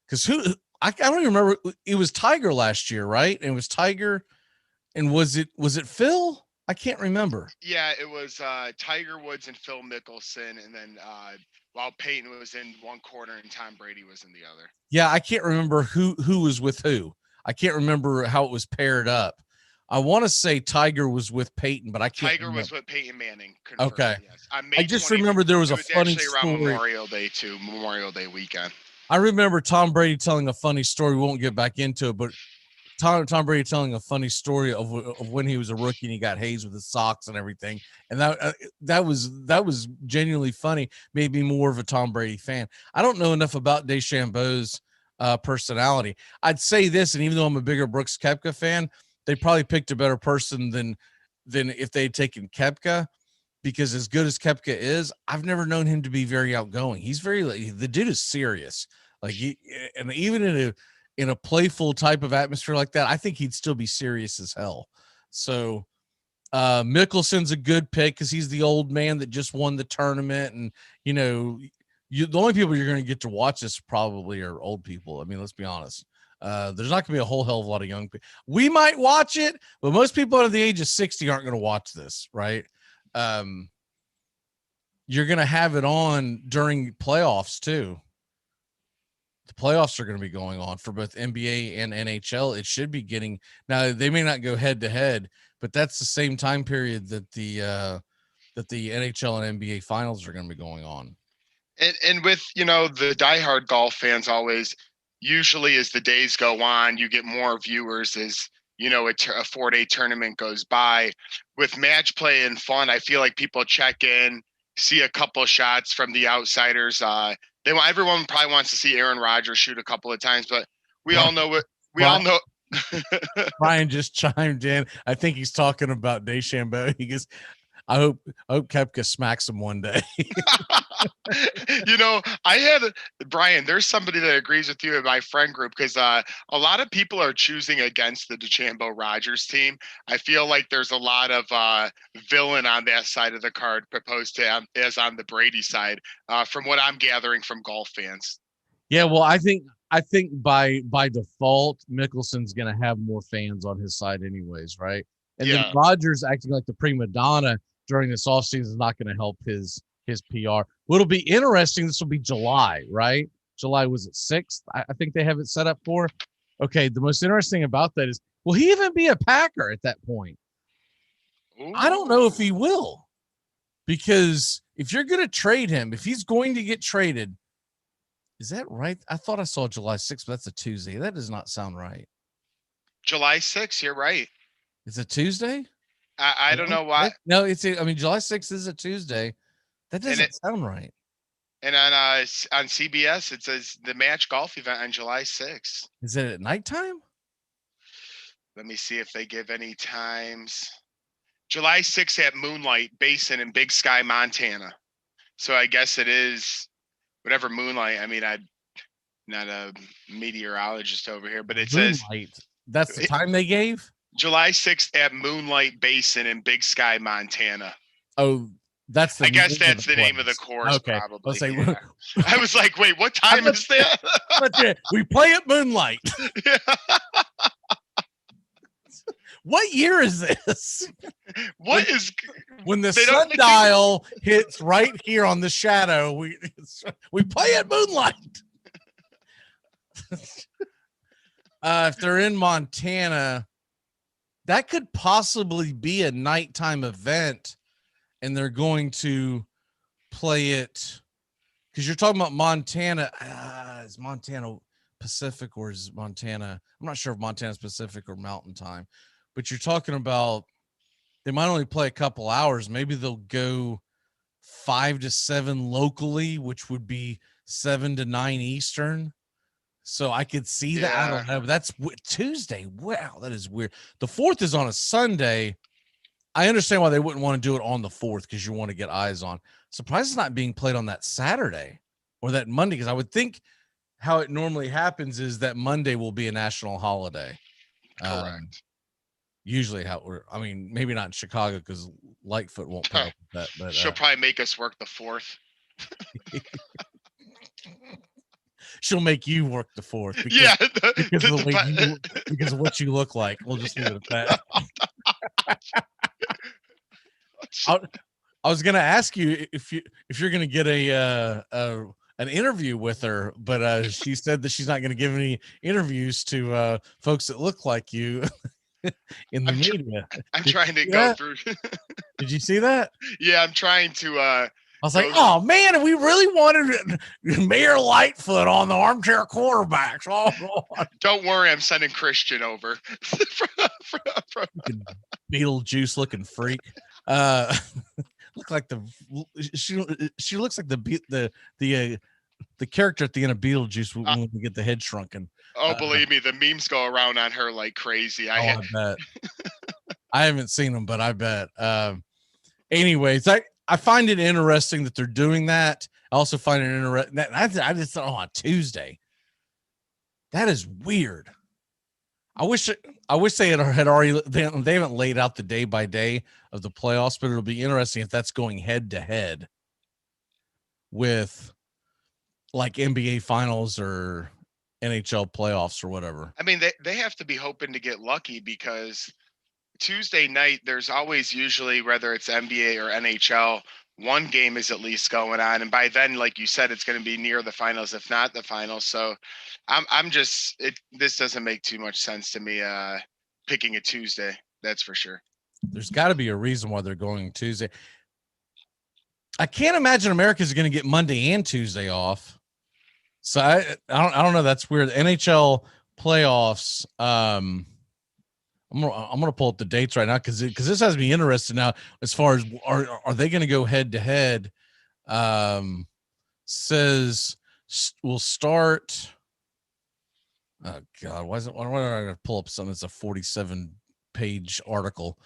Because I don't even remember. It was Tiger last year, right? And it was Tiger. And was it Phil? I can't remember. Yeah, it was Tiger Woods and Phil Mickelson. And then while Peyton was in one corner and Tom Brady was in the other. Yeah, I can't remember who was with who. I can't remember how it was paired up. I want to say Tiger was with Peyton, but I can't Tiger remember. Was with Peyton Manning. Confirmed, Okay. Yes. I just remember there was a funny story. Around Memorial Day too, Memorial Day weekend. I remember Tom Brady telling a funny story. We won't get back into it, but Tom Brady telling a funny story of when he was a rookie and he got hazed with his socks and everything. And that was genuinely funny. Made me more of a Tom Brady fan. I don't know enough about DeChambeau's personality. I'd say this, and even though I'm a bigger Brooks Koepka fan, they probably picked a better person than if they had taken Koepka, because as good as Koepka is, I've never known him to be very outgoing. He's the dude is serious. Like and even in a playful type of atmosphere like that, I think he'd still be serious as hell. So Mickelson's a good pick because he's the old man that just won the tournament. And, the only people you're going to get to watch this probably are old people. I mean, let's be honest. There's not going to be a whole hell of a lot of young people. We might watch it, but most people under the age of 60 aren't going to watch this, right? You're going to have it on during playoffs too. The playoffs are going to be going on for both NBA and NHL. It should be getting, now they may not go head to head, but that's the same time period that the NHL and NBA finals are going to be going on. And with, the diehard golf fans always, usually as the days go on, you get more viewers as, a 4-day tournament goes by. With match play and fun, I feel like people check in, see a couple shots from the outsiders. Everyone probably wants to see Aaron Rodgers shoot a couple of times, but we all know what all know. Brian just chimed in. I think he's talking about DeChambeau. He goes, I hope Koepka smacks him one day. Brian, there's somebody that agrees with you in my friend group, because a lot of people are choosing against the DeChambeau Rodgers team. I feel like there's a lot of villain on that side of the card proposed to as on the Brady side, from what I'm gathering from golf fans. Yeah, well, I think by default, Mickelson's going to have more fans on his side anyways, right? And then Rodgers acting like the prima donna during this offseason is not going to help his PR. What'll be interesting, this will be July, right? July, was it 6th? I think they have it set up for. Okay, the most interesting about that is, will he even be a Packer at that point? Ooh. I don't know if he will, because if you're going to trade him, if he's going to get traded, is that right? I thought I saw July 6th, but that's a Tuesday. That does not sound right. July 6th, you're right. It's a Tuesday? I don't know why. No, July 6th is a Tuesday. That doesn't sound right. And on CBS, it says the match golf event on July 6th. Is it at nighttime? Let me see if they give any times. July 6th at Moonlight Basin in Big Sky, Montana. So I guess it is whatever Moonlight. I mean, I'm not a meteorologist over here, but it Moonlight. says that's the time they gave. July 6th at Moonlight Basin in Big Sky, Montana. Oh, that's the. I guess that's the name of the course, okay. probably. Say, yeah. I was like, wait, what time is that? But we play at Moonlight. What year is this? When the sundial hits right here on the shadow? We play at Moonlight. If they're in Montana, that could possibly be a nighttime event, and they're going to play it because you're talking about Montana. Is Montana Pacific or is Montana? I'm not sure if Montana's Pacific or Mountain Time, but you're talking about they might only play a couple hours. Maybe they'll go 5 to 7 locally, which would be 7 to 9 Eastern. So I could see that. I don't know. But that's Tuesday. Wow, that is weird. The 4th is on a Sunday. I understand why they wouldn't want to do it on the 4th because you want to get eyes on. Surprised it's not being played on that Saturday or that Monday, because I would think how it normally happens is that Monday will be a national holiday. Correct. Usually maybe not in Chicago because Lightfoot won't put up with that. But she'll probably make us work the 4th. She'll make you work the 4th because of what you look like. We'll just leave it at that. I was gonna ask you if you're gonna get an interview with her, but she said that she's not gonna give any interviews to folks that look like you in the media. I'm trying to go through. Did you see that? Yeah, I'm trying to. I was like, oh man, we really wanted Mayor Lightfoot on the Armchair Quarterbacks. Oh, God. Don't worry, I'm sending Christian over. Beetlejuice looking freak. Look like she looks like the character at the end of Beetlejuice when we get the head shrunken. Oh, believe me, the memes go around on her like crazy. I bet. I haven't seen them, but I bet. Anyways, I find it interesting that they're doing that. I also find it interesting that I just thought on Tuesday. That is weird. I wish they had already. They haven't laid out the day by day of the playoffs, but it'll be interesting if that's going head to head with like NBA Finals or NHL playoffs or whatever. I mean, they have to be hoping to get lucky because Tuesday night, there's always usually, whether it's NBA or NHL, one game is at least going on. And by then, like you said, it's going to be near the finals, if not the finals. So this doesn't make too much sense to me, picking a Tuesday. That's for sure. There's got to be a reason why they're going Tuesday. I can't imagine America's going to get Monday and Tuesday off. So I don't know. That's weird. NHL playoffs. I'm gonna pull up the dates right now because this has me interested now as far as are they going to go head to head? Says we'll start. Oh God, why did I pull up something? It's a 47-page article.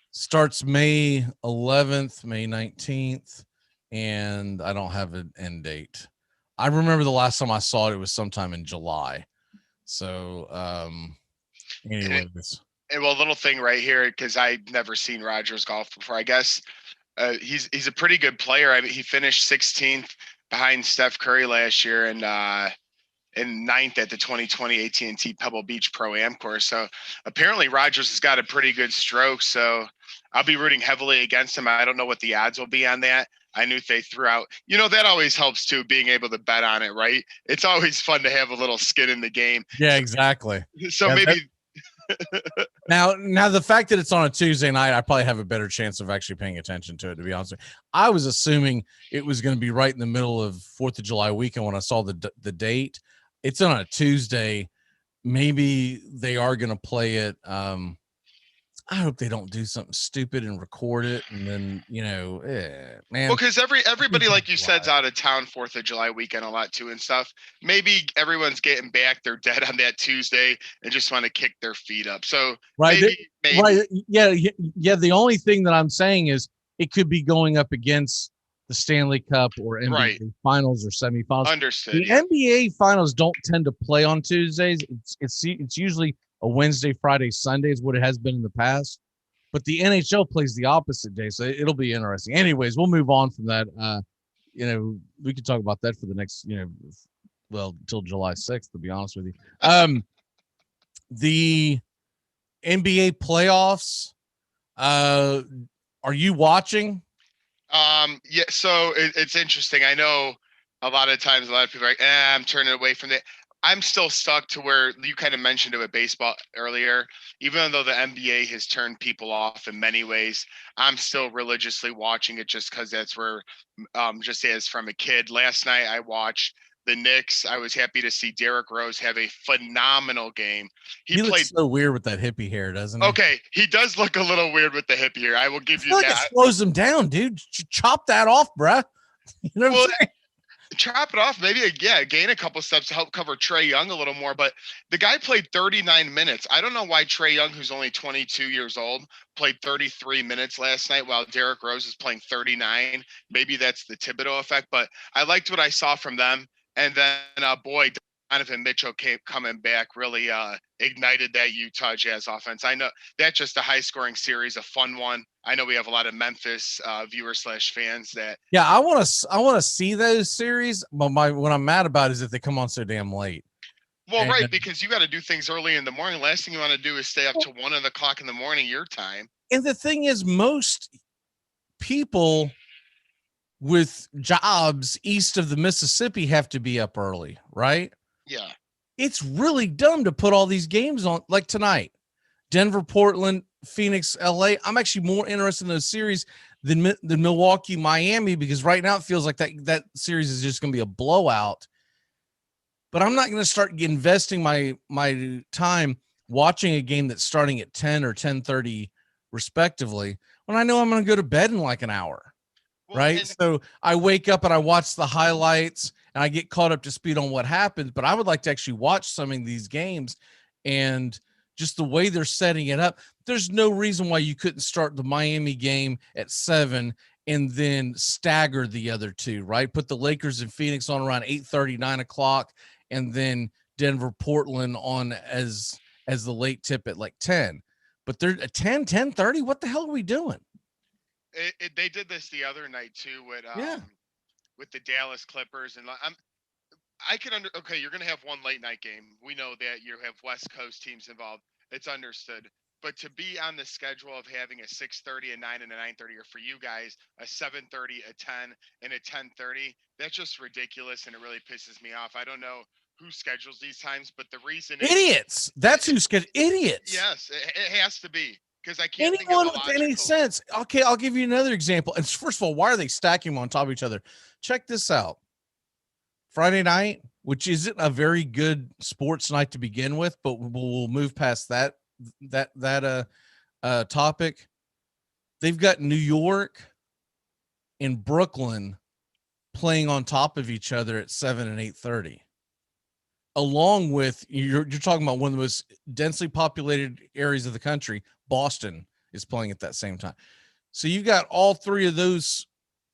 Starts May 11th, May 19th, and I don't have an end date. I remember the last time I saw it was sometime in July. So, anyways. And well, little thing right here, because I've never seen Rogers golf before. I guess he's a pretty good player. I mean, he finished 16th behind Steph Curry last year and 9th at the 2020 AT&T Pebble Beach Pro-Am course. So apparently Rogers has got a pretty good stroke. So I'll be rooting heavily against him. I don't know what the odds will be on that. I knew they threw out, that always helps too, being able to bet on it, right? It's always fun to have a little skin in the game. Yeah, exactly. So maybe now the fact that it's on a Tuesday night, I probably have a better chance of actually paying attention to it, to be honest with you. I was assuming it was going to be right in the middle of 4th of July weekend when I saw the date. It's on a Tuesday. Maybe they are going to play it. I hope they don't do something stupid and record it. And then, man. Well, because everybody, like you said, is out of town 4th of July weekend a lot too and stuff. Maybe everyone's getting back. They're dead on that Tuesday and just want to kick their feet up. So right. Maybe. Right. Yeah. The only thing that I'm saying is it could be going up against the Stanley Cup or NBA finals or semifinals. Understood. The NBA finals don't tend to play on Tuesdays. It's usually a Wednesday, Friday, Sunday is what it has been in the past. But the NHL plays the opposite day, so it'll be interesting. Anyways, we'll move on from that. We could talk about that for the next, until July 6th, to be honest with you. The NBA playoffs, are you watching? Yeah, so it's interesting. I know a lot of times a lot of people are like, I'm turning away from it. I'm still stuck to where you kind of mentioned it with baseball earlier. Even though the NBA has turned people off in many ways, I'm still religiously watching it just because that's where, just as from a kid. Last night I watched the Knicks. I was happy to see Derrick Rose have a phenomenal game. He looks so weird with that hippie hair, doesn't he? Okay, he does look a little weird with the hippie hair. I will give you Like that. it slows him down, dude. Chop that off, bruh. You know what I'm saying? Chop it off, maybe gain a couple steps to help cover Trae Young a little more. But the guy played 39 minutes. I don't know why Trae Young, who's only 22 years old, played 33 minutes last night while Derrick Rose is playing 39. Maybe that's the Thibodeau effect, but I liked what I saw from them. And then, Donovan Mitchell coming back really ignited that Utah Jazz offense. I know that's just a high-scoring series, a fun one. I know we have a lot of Memphis viewers / fans that. Yeah, I want to see those series, but what I'm mad about is that they come on so damn late. Well, right, because you got to do things early in the morning. Last thing you want to do is stay up to 1 o'clock in the morning your time. And the thing is, most people with jobs east of the Mississippi have to be up early, right? Yeah. It's really dumb to put all these games on like tonight. Denver, Portland, Phoenix, LA. I'm actually more interested in those series than Milwaukee, Miami, because right now it feels like that series is just going to be a blowout. But I'm not going to start investing my time watching a game that's starting at 10 or 10:30 respectively when I know I'm going to go to bed in like an hour. Right. So I wake up and I watch the highlights and I get caught up to speed on what happens. But I would like to actually watch some of these games and just the way they're setting it up. There's no reason why you couldn't start the Miami game at 7 and then stagger the other two, right? Put the Lakers and Phoenix on around 8:30, 9 o'clock, and then Denver, Portland on as the late tip at like 10. But they're at 10:30. What the hell are we doing? They did this the other night too with the Dallas Clippers, and you're going to have one late night game. We know that you have West Coast teams involved. It's understood. But to be on the schedule of having a 6:30, a 9, and a 9:30, or for you guys a 7:30, a 10, and a 10:30, that's just ridiculous, and it really pisses me off. I don't know who schedules these times, but the reason idiots. That's who schedule idiots. Yes, it has to be. Because I can't anyone think of with any sense. Okay, I'll give you another example. And first of all, why are they stacking them on top of each other? Check this out. Friday night, which isn't a very good sports night to begin with, but we'll move past that topic. They've got New York and Brooklyn playing on top of each other at 7 and 8:30. Along with you're talking about one of the most densely populated areas of the country. Boston is playing at that same time. So you've got all three of those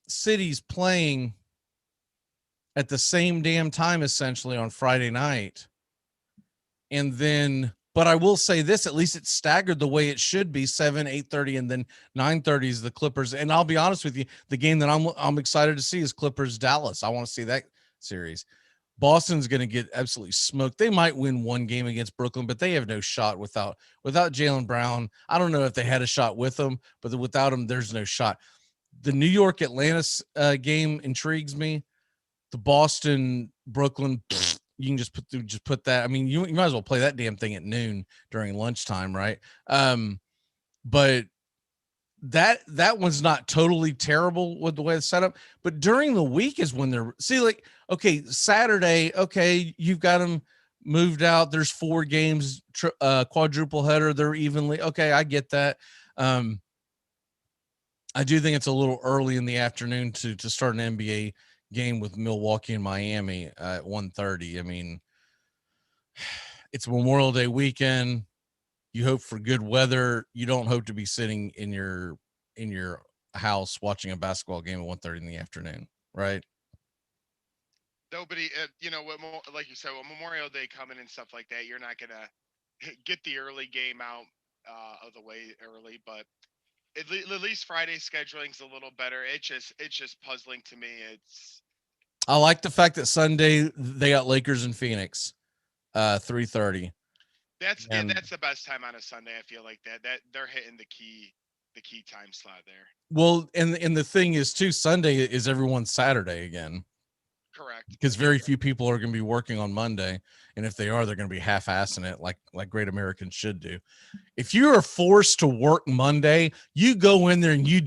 cities playing at the same damn time, essentially on Friday night. And then, but I will say this, at least it's staggered the way it should be, 7, 8:30, and then 9:30 is the Clippers. And I'll be honest with you, the game that I'm excited to see is Clippers Dallas. I want to see that series. Boston's going to get absolutely smoked. They might win one game against Brooklyn, but they have no shot without Jaylen Brown. I don't know if they had a shot with him, but without him, there's no shot. The New York Atlanta game intrigues me. The Boston Brooklyn, you can just put that. I mean, you might as well play that damn thing at noon during lunchtime, right? But that one's not totally terrible with the way it's set up, but during the week is when they're okay, Saturday, okay, you've got them moved out. There's 4 games, quadruple header. They're evenly. Okay. I get that. I do think it's a little early in the afternoon to start an NBA game with Milwaukee and Miami at 1:30. I mean, it's Memorial Day weekend. You hope for good weather. You don't hope to be sitting in your house watching a basketball game at 1:30 in the afternoon, right? Nobody, like you said, with Memorial Day coming and stuff like that, you're not gonna get the early game out of the way early, but at least Friday scheduling's a little better. It's just puzzling to me. I like the fact that Sunday they got Lakers in Phoenix, 3:30. That's the best time on a Sunday. I feel like that they're hitting the key time slot there. Well, and the thing is too, Sunday is everyone's Saturday again. Correct. Because very few people are going to be working on Monday, and if they are, they're going to be half-assing it like great Americans should do. If you are forced to work Monday, you go in there and you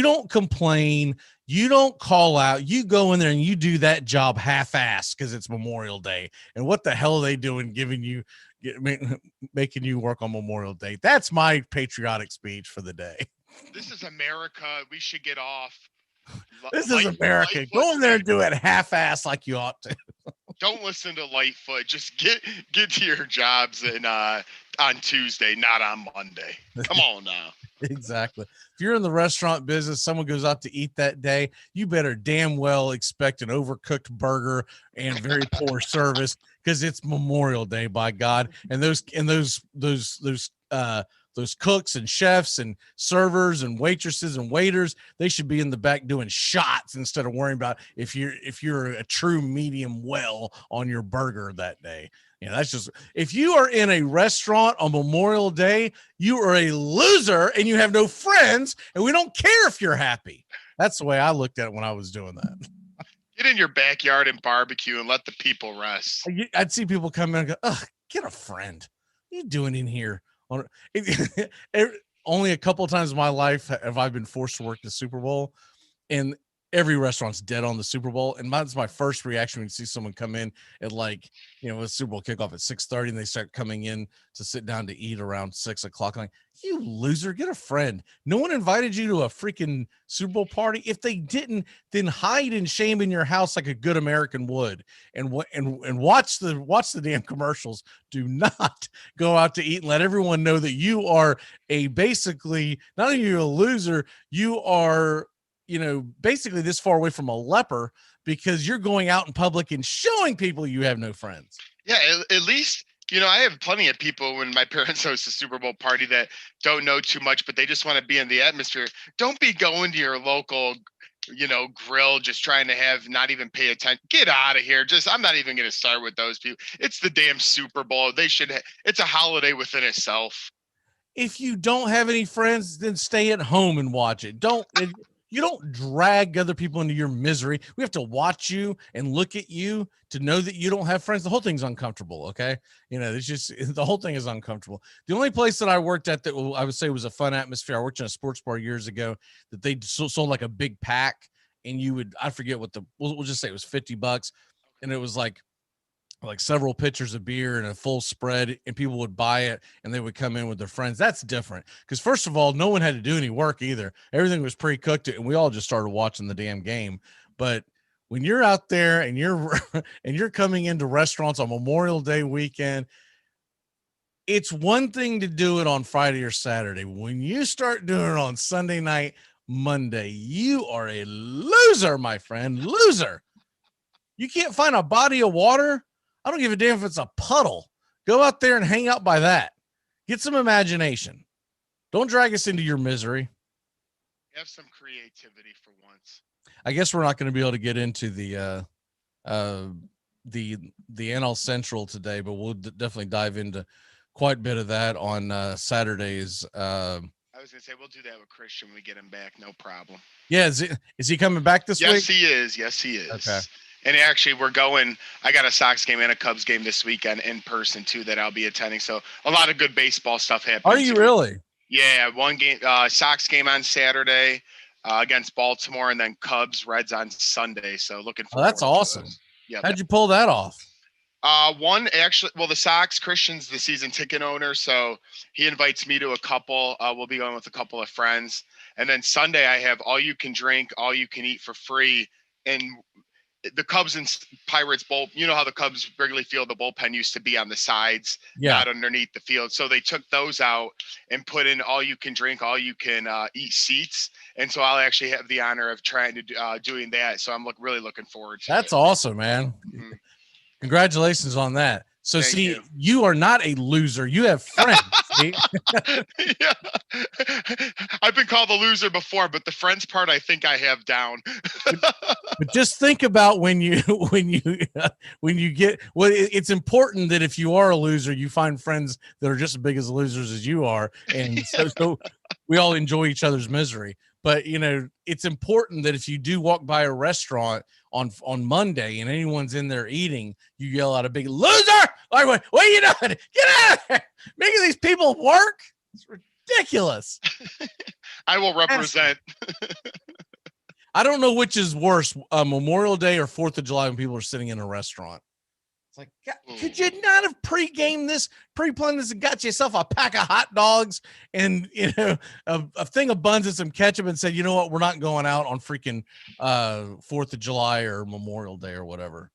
don't complain, you don't call out, you go in there and you do that job half-assed because it's Memorial Day. And what the hell are they doing making you work on Memorial Day? That's my patriotic speech for the day. This is America. We should get off. This is America. Go in there and do it half-ass like you ought to. Don't listen to Lightfoot. Just get to your jobs on Tuesday, not on Monday. Come on now. Exactly. If you're in the restaurant business, someone goes out to eat that day, you better damn well expect an overcooked burger and very poor service because it's Memorial Day, by God. And those cooks and chefs and servers and waitresses and waiters, they should be in the back doing shots instead of worrying about if you're a true medium well on your burger that day. That's just, if you are in a restaurant on Memorial Day, you are a loser and you have no friends, and we don't care if you're happy. That's the way I looked at it when I was doing that. Get in your backyard and barbecue and let the people rest. I'd see people come in and go, "Ugh, get a friend. What are you doing in here?" Only a couple of times in my life have I been forced to work the Super Bowl, and every restaurant's dead on the Super Bowl. And that's my first reaction when you see someone come in at the Super Bowl kickoff at 6:30 and they start coming in to sit down to eat around 6 o'clock. I'm like, you loser, get a friend. No one invited you to a freaking Super Bowl party. If they didn't, then hide in shame in your house like a good American would, and watch the damn commercials. Do not go out to eat and let everyone know that you are basically not only you're a loser, you are basically this far away from a leper because you're going out in public and showing people you have no friends. Yeah, at least, I have plenty of people when my parents host a Super Bowl party that don't know too much, but they just want to be in the atmosphere. Don't be going to your local, grill, just trying to not even pay attention. Get out of here. I'm not even going to start with those people. It's the damn Super Bowl. It's a holiday within itself. If you don't have any friends, then stay at home and watch it. You don't drag other people into your misery. We have to watch you and look at you to know that you don't have friends. The whole thing's uncomfortable. Okay. It's just, the whole thing is uncomfortable. The only place that I worked at that I would say was a fun atmosphere. I worked in a sports bar years ago that they sold like a big pack, and I forget what we'll just say it was $50. And it was like several pitchers of beer and a full spread, and people would buy it and they would come in with their friends. That's different because, first of all, no one had to do any work either. Everything was pre-cooked and we all just started watching the damn game. But when you're out there and you're coming into restaurants on Memorial Day weekend, it's one thing to do it on Friday or Saturday. When you start doing it on Sunday night, Monday, you are a loser, my friend. Loser. You can't find a body of water. I don't give a damn if it's a puddle. Go out there and hang out by that. Get some imagination. Don't drag us into your misery. Have some creativity for once. I guess we're not going to be able to get into the NL Central today, but we'll definitely dive into quite a bit of that on Saturdays. I was going to say, we'll do that with Christian when we get him back. No problem. Yeah. Is he coming back this week? Yes, he is. Okay. And actually, I got a Sox game and a Cubs game this weekend in person, too, that I'll be attending. So a lot of good baseball stuff happening. Are you really? Yeah, one game, Sox game on Saturday against Baltimore, and then Cubs Reds on Sunday. So looking forward. Oh, that's awesome. Yeah. How'd you pull that off? The Sox, Christian's the season ticket owner, so he invites me to a couple. We'll be going with a couple of friends. And then Sunday, I have all you can drink, all you can eat for free. And the Cubs and Pirates both, how the Cubs Wrigley Field, the bullpen used to be on the sides, not underneath the field. So they took those out and put in all you can drink, all you can eat seats. And so I'll actually have the honor of trying to doing that. So I'm really looking forward to it. That's awesome, man. Mm-hmm. Congratulations on that. So Thank see, you are not a loser. You have friends. See? Yeah. I've been called a loser before, but the friends part I think I have down. But just think about when you get it's important that if you are a loser, you find friends that are just as big as losers as you are, and so we all enjoy each other's misery. But it's important that if you do walk by a restaurant on Monday and anyone's in there eating, you yell out a big loser! Like, what are you doing? Get out of there! Making these people work? It's ridiculous. I will represent. I don't know which is worse, Memorial Day or 4th of July when people are sitting in a restaurant. It's like, God, could you not have pre-planned this and got yourself a pack of hot dogs and a thing of buns and some ketchup and said, you know what, we're not going out on freaking 4th of July or Memorial Day or whatever.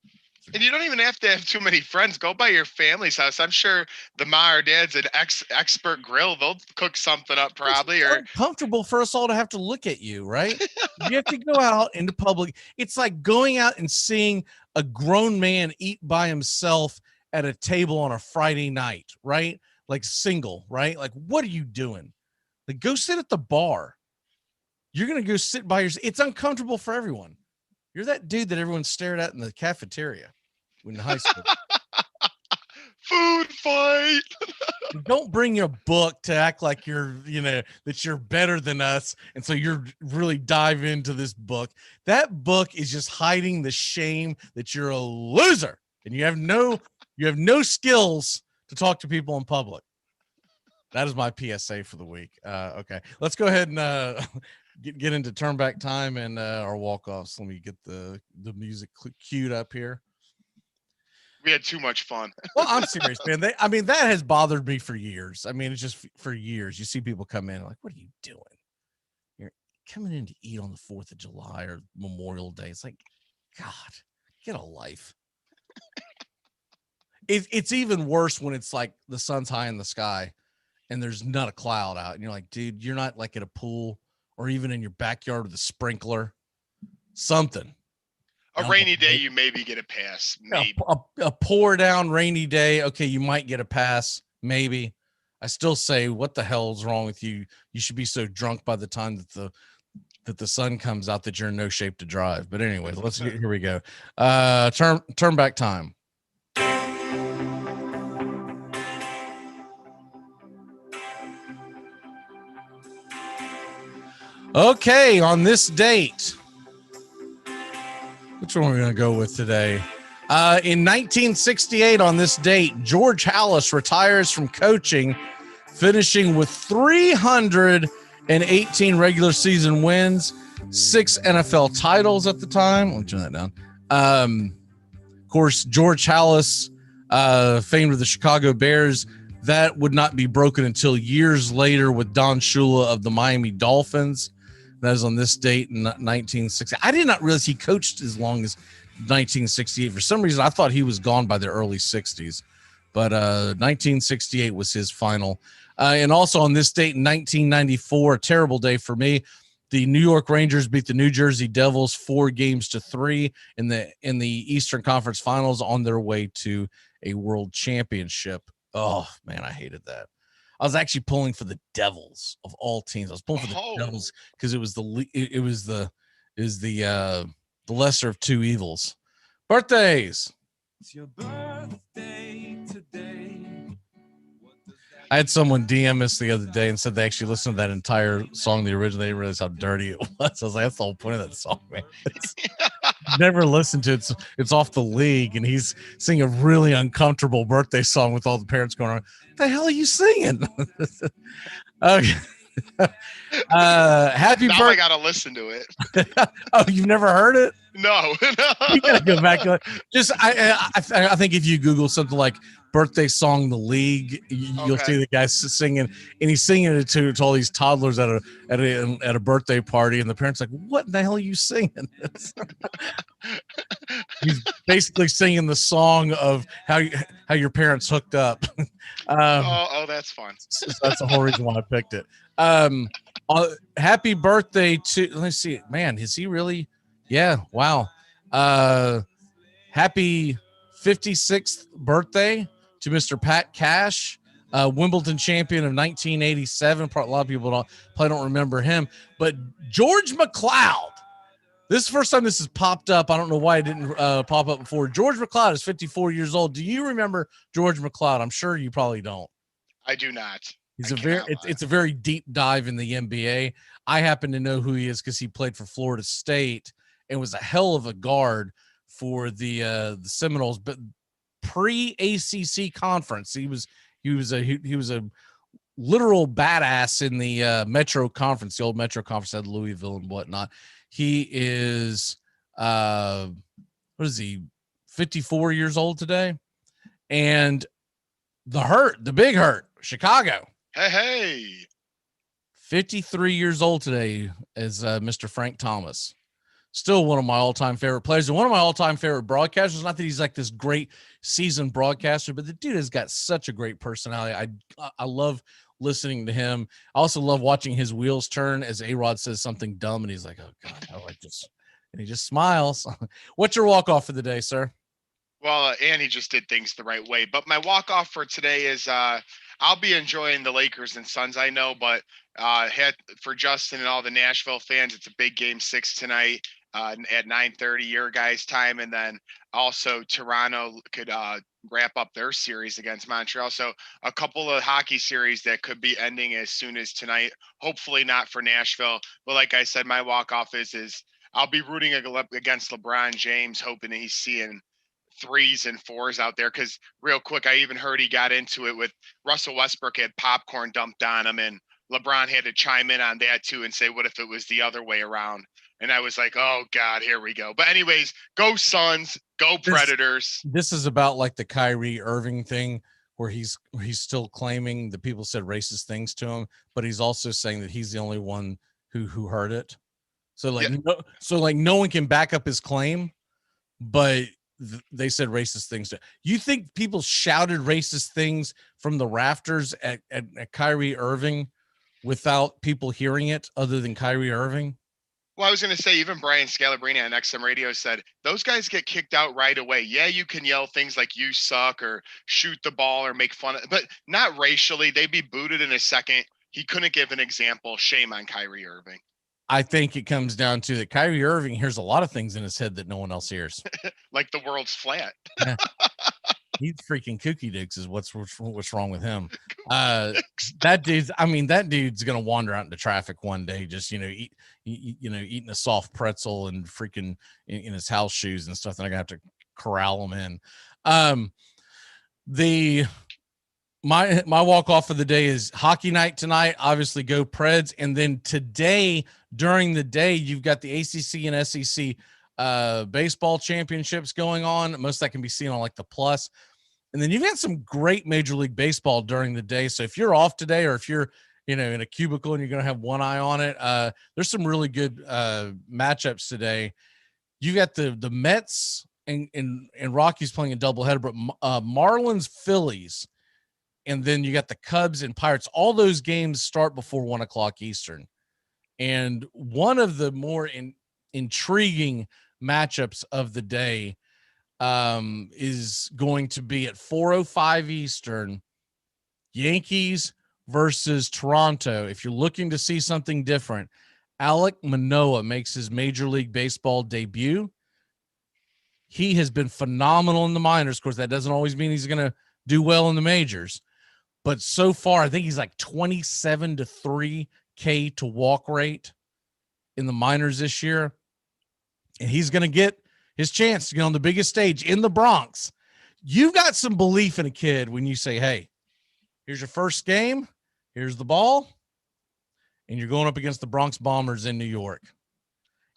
And you don't even have to have too many friends. Go by your family's house. I'm sure the ma or dad's an expert grill. They'll cook something up probably. It's uncomfortable for us all to have to look at you, right? You have to go out into public. It's like going out and seeing a grown man eat by himself at a table on a Friday night, right? Like single, right? Like, what are you doing? Like, go sit at the bar. You're going to go sit by yourself. It's uncomfortable for everyone. You're that dude that everyone stared at in the cafeteria in high school. Food fight. Don't bring your book to act like that you're better than us. And so you're really dive into this book. That book is just hiding the shame that you're a loser and you have no skills to talk to people in public. That is my PSA for the week. Okay, let's go ahead and get into turn back time and our walk-offs. Let me get the music queued up here. We had too much fun. Well, I'm serious, man. That has bothered me for years. I mean, it's just for years. You see people come in like, what are you doing? You're coming in to eat on the 4th of July or Memorial Day. It's like, God, get a life. It's even worse when it's like the sun's high in the sky and there's not a cloud out. And you're like, dude, you're not like at a pool or even in your backyard with a sprinkler. Something. A rainy day, you maybe get a pass. Maybe. A pour down rainy day. Okay, you might get a pass. Maybe. I still say, what the hell is wrong with you? You should be so drunk by the time that the sun comes out that you're in no shape to drive. But anyway, here we go. Turn back time. Okay, on this date, which one are we going to go with today? In 1968, on this date, George Halas retires from coaching, finishing with 318 regular season wins, 6 NFL titles at the time. Let me turn that down. Of course, George Halas, famed with the Chicago Bears, that would not be broken until years later with Don Shula of the Miami Dolphins. That is on this date in 1960. I did not realize he coached as long as 1968. For some reason, I thought he was gone by the early 60s. But 1968 was his final. And also on this date in 1994, a terrible day for me, the New York Rangers beat the New Jersey Devils 4-3 in the Eastern Conference Finals on their way to a World Championship. Oh, man, I hated that. I was actually pulling for the Devils of all teams. I was pulling for the Devils because it was the lesser of two evils. Birthdays. It's your birthday today. I had someone DM us the other day and said they actually listened to that entire song, the original. They didn't realize how dirty it was. I was like, that's the whole point of that song, man. Never listened to it. It's off the league, and he's singing a really uncomfortable birthday song with all the parents going on. What the hell are you singing? Okay. Happy birthday. I gotta listen to it. Oh, you've never heard it? No. You gotta go back. I think if you Google something like birthday song the league, you'll see the guy singing, and he's singing it to all these toddlers at a birthday party, and the parents are like, what in the hell are you singing? He's basically singing the song of how your parents hooked up. That's fun. So that's the whole reason why I picked it. Happy birthday to, let's see, man, is he really? Yeah, wow. Happy 56th birthday to Mr. Pat Cash, Wimbledon champion of 1987. A lot of people probably don't remember him, but George McLeod. This is the first time this has popped up. I don't know why it didn't pop up before. George McLeod is 54 years old. Do you remember George McLeod? I'm sure you probably don't. I do not. It's a very deep dive in the NBA. I happen to know who he is because he played for Florida State and was a hell of a guard for the Seminoles, but pre-ACC conference. He was a literal badass in the Metro Conference. The old Metro Conference had Louisville and whatnot. He is what is he, 54 years old today? And the big hurt, Chicago. Hey. 53 years old today is Mr. Frank Thomas. Still one of my all-time favorite players and one of my all-time favorite broadcasters. Not that he's like this great seasoned broadcaster, but the dude has got such a great personality. I love listening to him. I also love watching his wheels turn as A-Rod says something dumb and he's like, oh God, I like this. And he just smiles. What's your walk-off for the day, sir? Well, and he just did things the right way. But my walk-off for today is I'll be enjoying the Lakers and Suns, I know, but for Justin and all the Nashville fans, it's a big Game 6 tonight at 9:30 your guys' time. And then also Toronto could wrap up their series against Montreal. So a couple of hockey series that could be ending as soon as tonight. Hopefully not for Nashville. But like I said, my walk-off is I'll be rooting against LeBron James, hoping that he's seeing 3s and 4s out there. Because real quick, I even heard he got into it with Russell Westbrook, had popcorn dumped on him, and LeBron had to chime in on that too and say, what if it was the other way around? And I was like, oh God, here we go. But anyways, go Suns, go Predators. This is about like the Kyrie Irving thing where he's still claiming that people said racist things to him, but he's also saying that he's the only one who heard it. So like no one can back up his claim, but they said racist things to you. Think people shouted racist things from the rafters at Kyrie Irving without people hearing it other than Kyrie Irving? Well, I was going to say, even Brian Scalabrine on XM Radio said, those guys get kicked out right away. Yeah, you can yell things like you suck or shoot the ball or make fun of, but not racially. They'd be booted in a second. He couldn't give an example. Shame on Kyrie Irving. I think it comes down to that Kyrie Irving hears a lot of things in his head that no one else hears. Like the world's flat. Yeah. He's freaking kooky dicks is what's wrong with him. That dude's gonna wander out into traffic one day, just eating a soft pretzel and freaking in his house shoes and stuff. And I'm gonna have to corral him in. My walk off of the day is hockey night tonight. Obviously, go Preds, and then today during the day you've got the ACC and SEC baseball championships going on. Most of that can be seen on like the Plus. And then you've got some great Major League Baseball during the day. So if you're off today, or if you're, in a cubicle and you're going to have one eye on it, there's some really good matchups today. You got the Mets and Rockies playing a doubleheader, but Marlins, Phillies, and then you got the Cubs and Pirates. All those games start before 1:00 Eastern. And one of the more intriguing matchups of the day is going to be at 4:05 Eastern, Yankees versus Toronto. If you're looking to see something different, Alek Manoah makes his Major League Baseball debut. He has been phenomenal in the minors. Of course, that doesn't always mean he's going to do well in the majors, but so far, I think he's like 27-3 K to walk rate in the minors this year. And he's going to get his chance to get on the biggest stage in the Bronx. You've got some belief in a kid when you say, hey, here's your first game. Here's the ball. And you're going up against the Bronx Bombers in New York.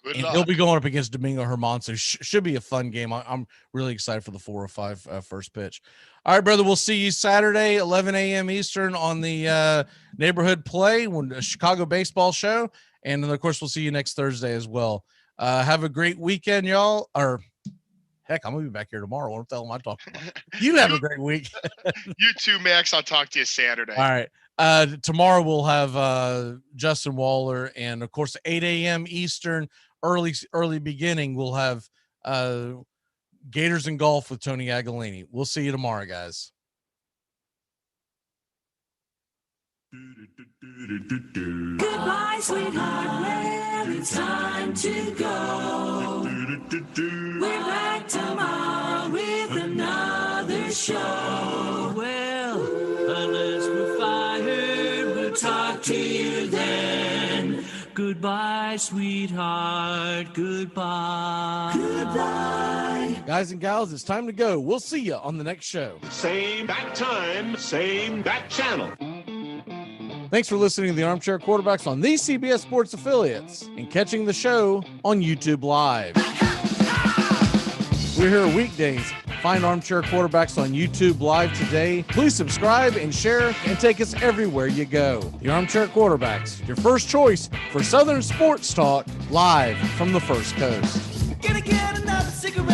Good and luck. he'll be going up against Domingo Germán. So should be a fun game. I'm really excited for the 4:05 first pitch. All right, brother. We'll see you Saturday, 11 a.m. Eastern on the Neighborhood Play, a Chicago baseball show. And then, of course, we'll see you next Thursday as well. Have a great weekend, y'all. Or heck, I'm going to be back here tomorrow. What the hell am I talking about? You have a great week. You too, Max. I'll talk to you Saturday. All right. Tomorrow we'll have Justin Waller, and of course 8 a.m. Eastern, early beginning, we'll have Gators and Golf with Tony Aguilini. We'll see you tomorrow, guys. Goodbye, sweetheart, well, it's time to go. We're back tomorrow with another show. Well, unless we're fired, we'll talk to you then. Goodbye, sweetheart, goodbye. Goodbye. Guys and gals, it's time to go. We'll see you on the next show. Same bat time, same bat channel. Thanks for listening to the Armchair Quarterbacks on these CBS Sports affiliates and catching the show on YouTube Live. We're here weekdays. Find Armchair Quarterbacks on YouTube Live today. Please subscribe and share and take us everywhere you go. The Armchair Quarterbacks, your first choice for Southern sports talk, live from the First Coast. Gonna get another cigarette.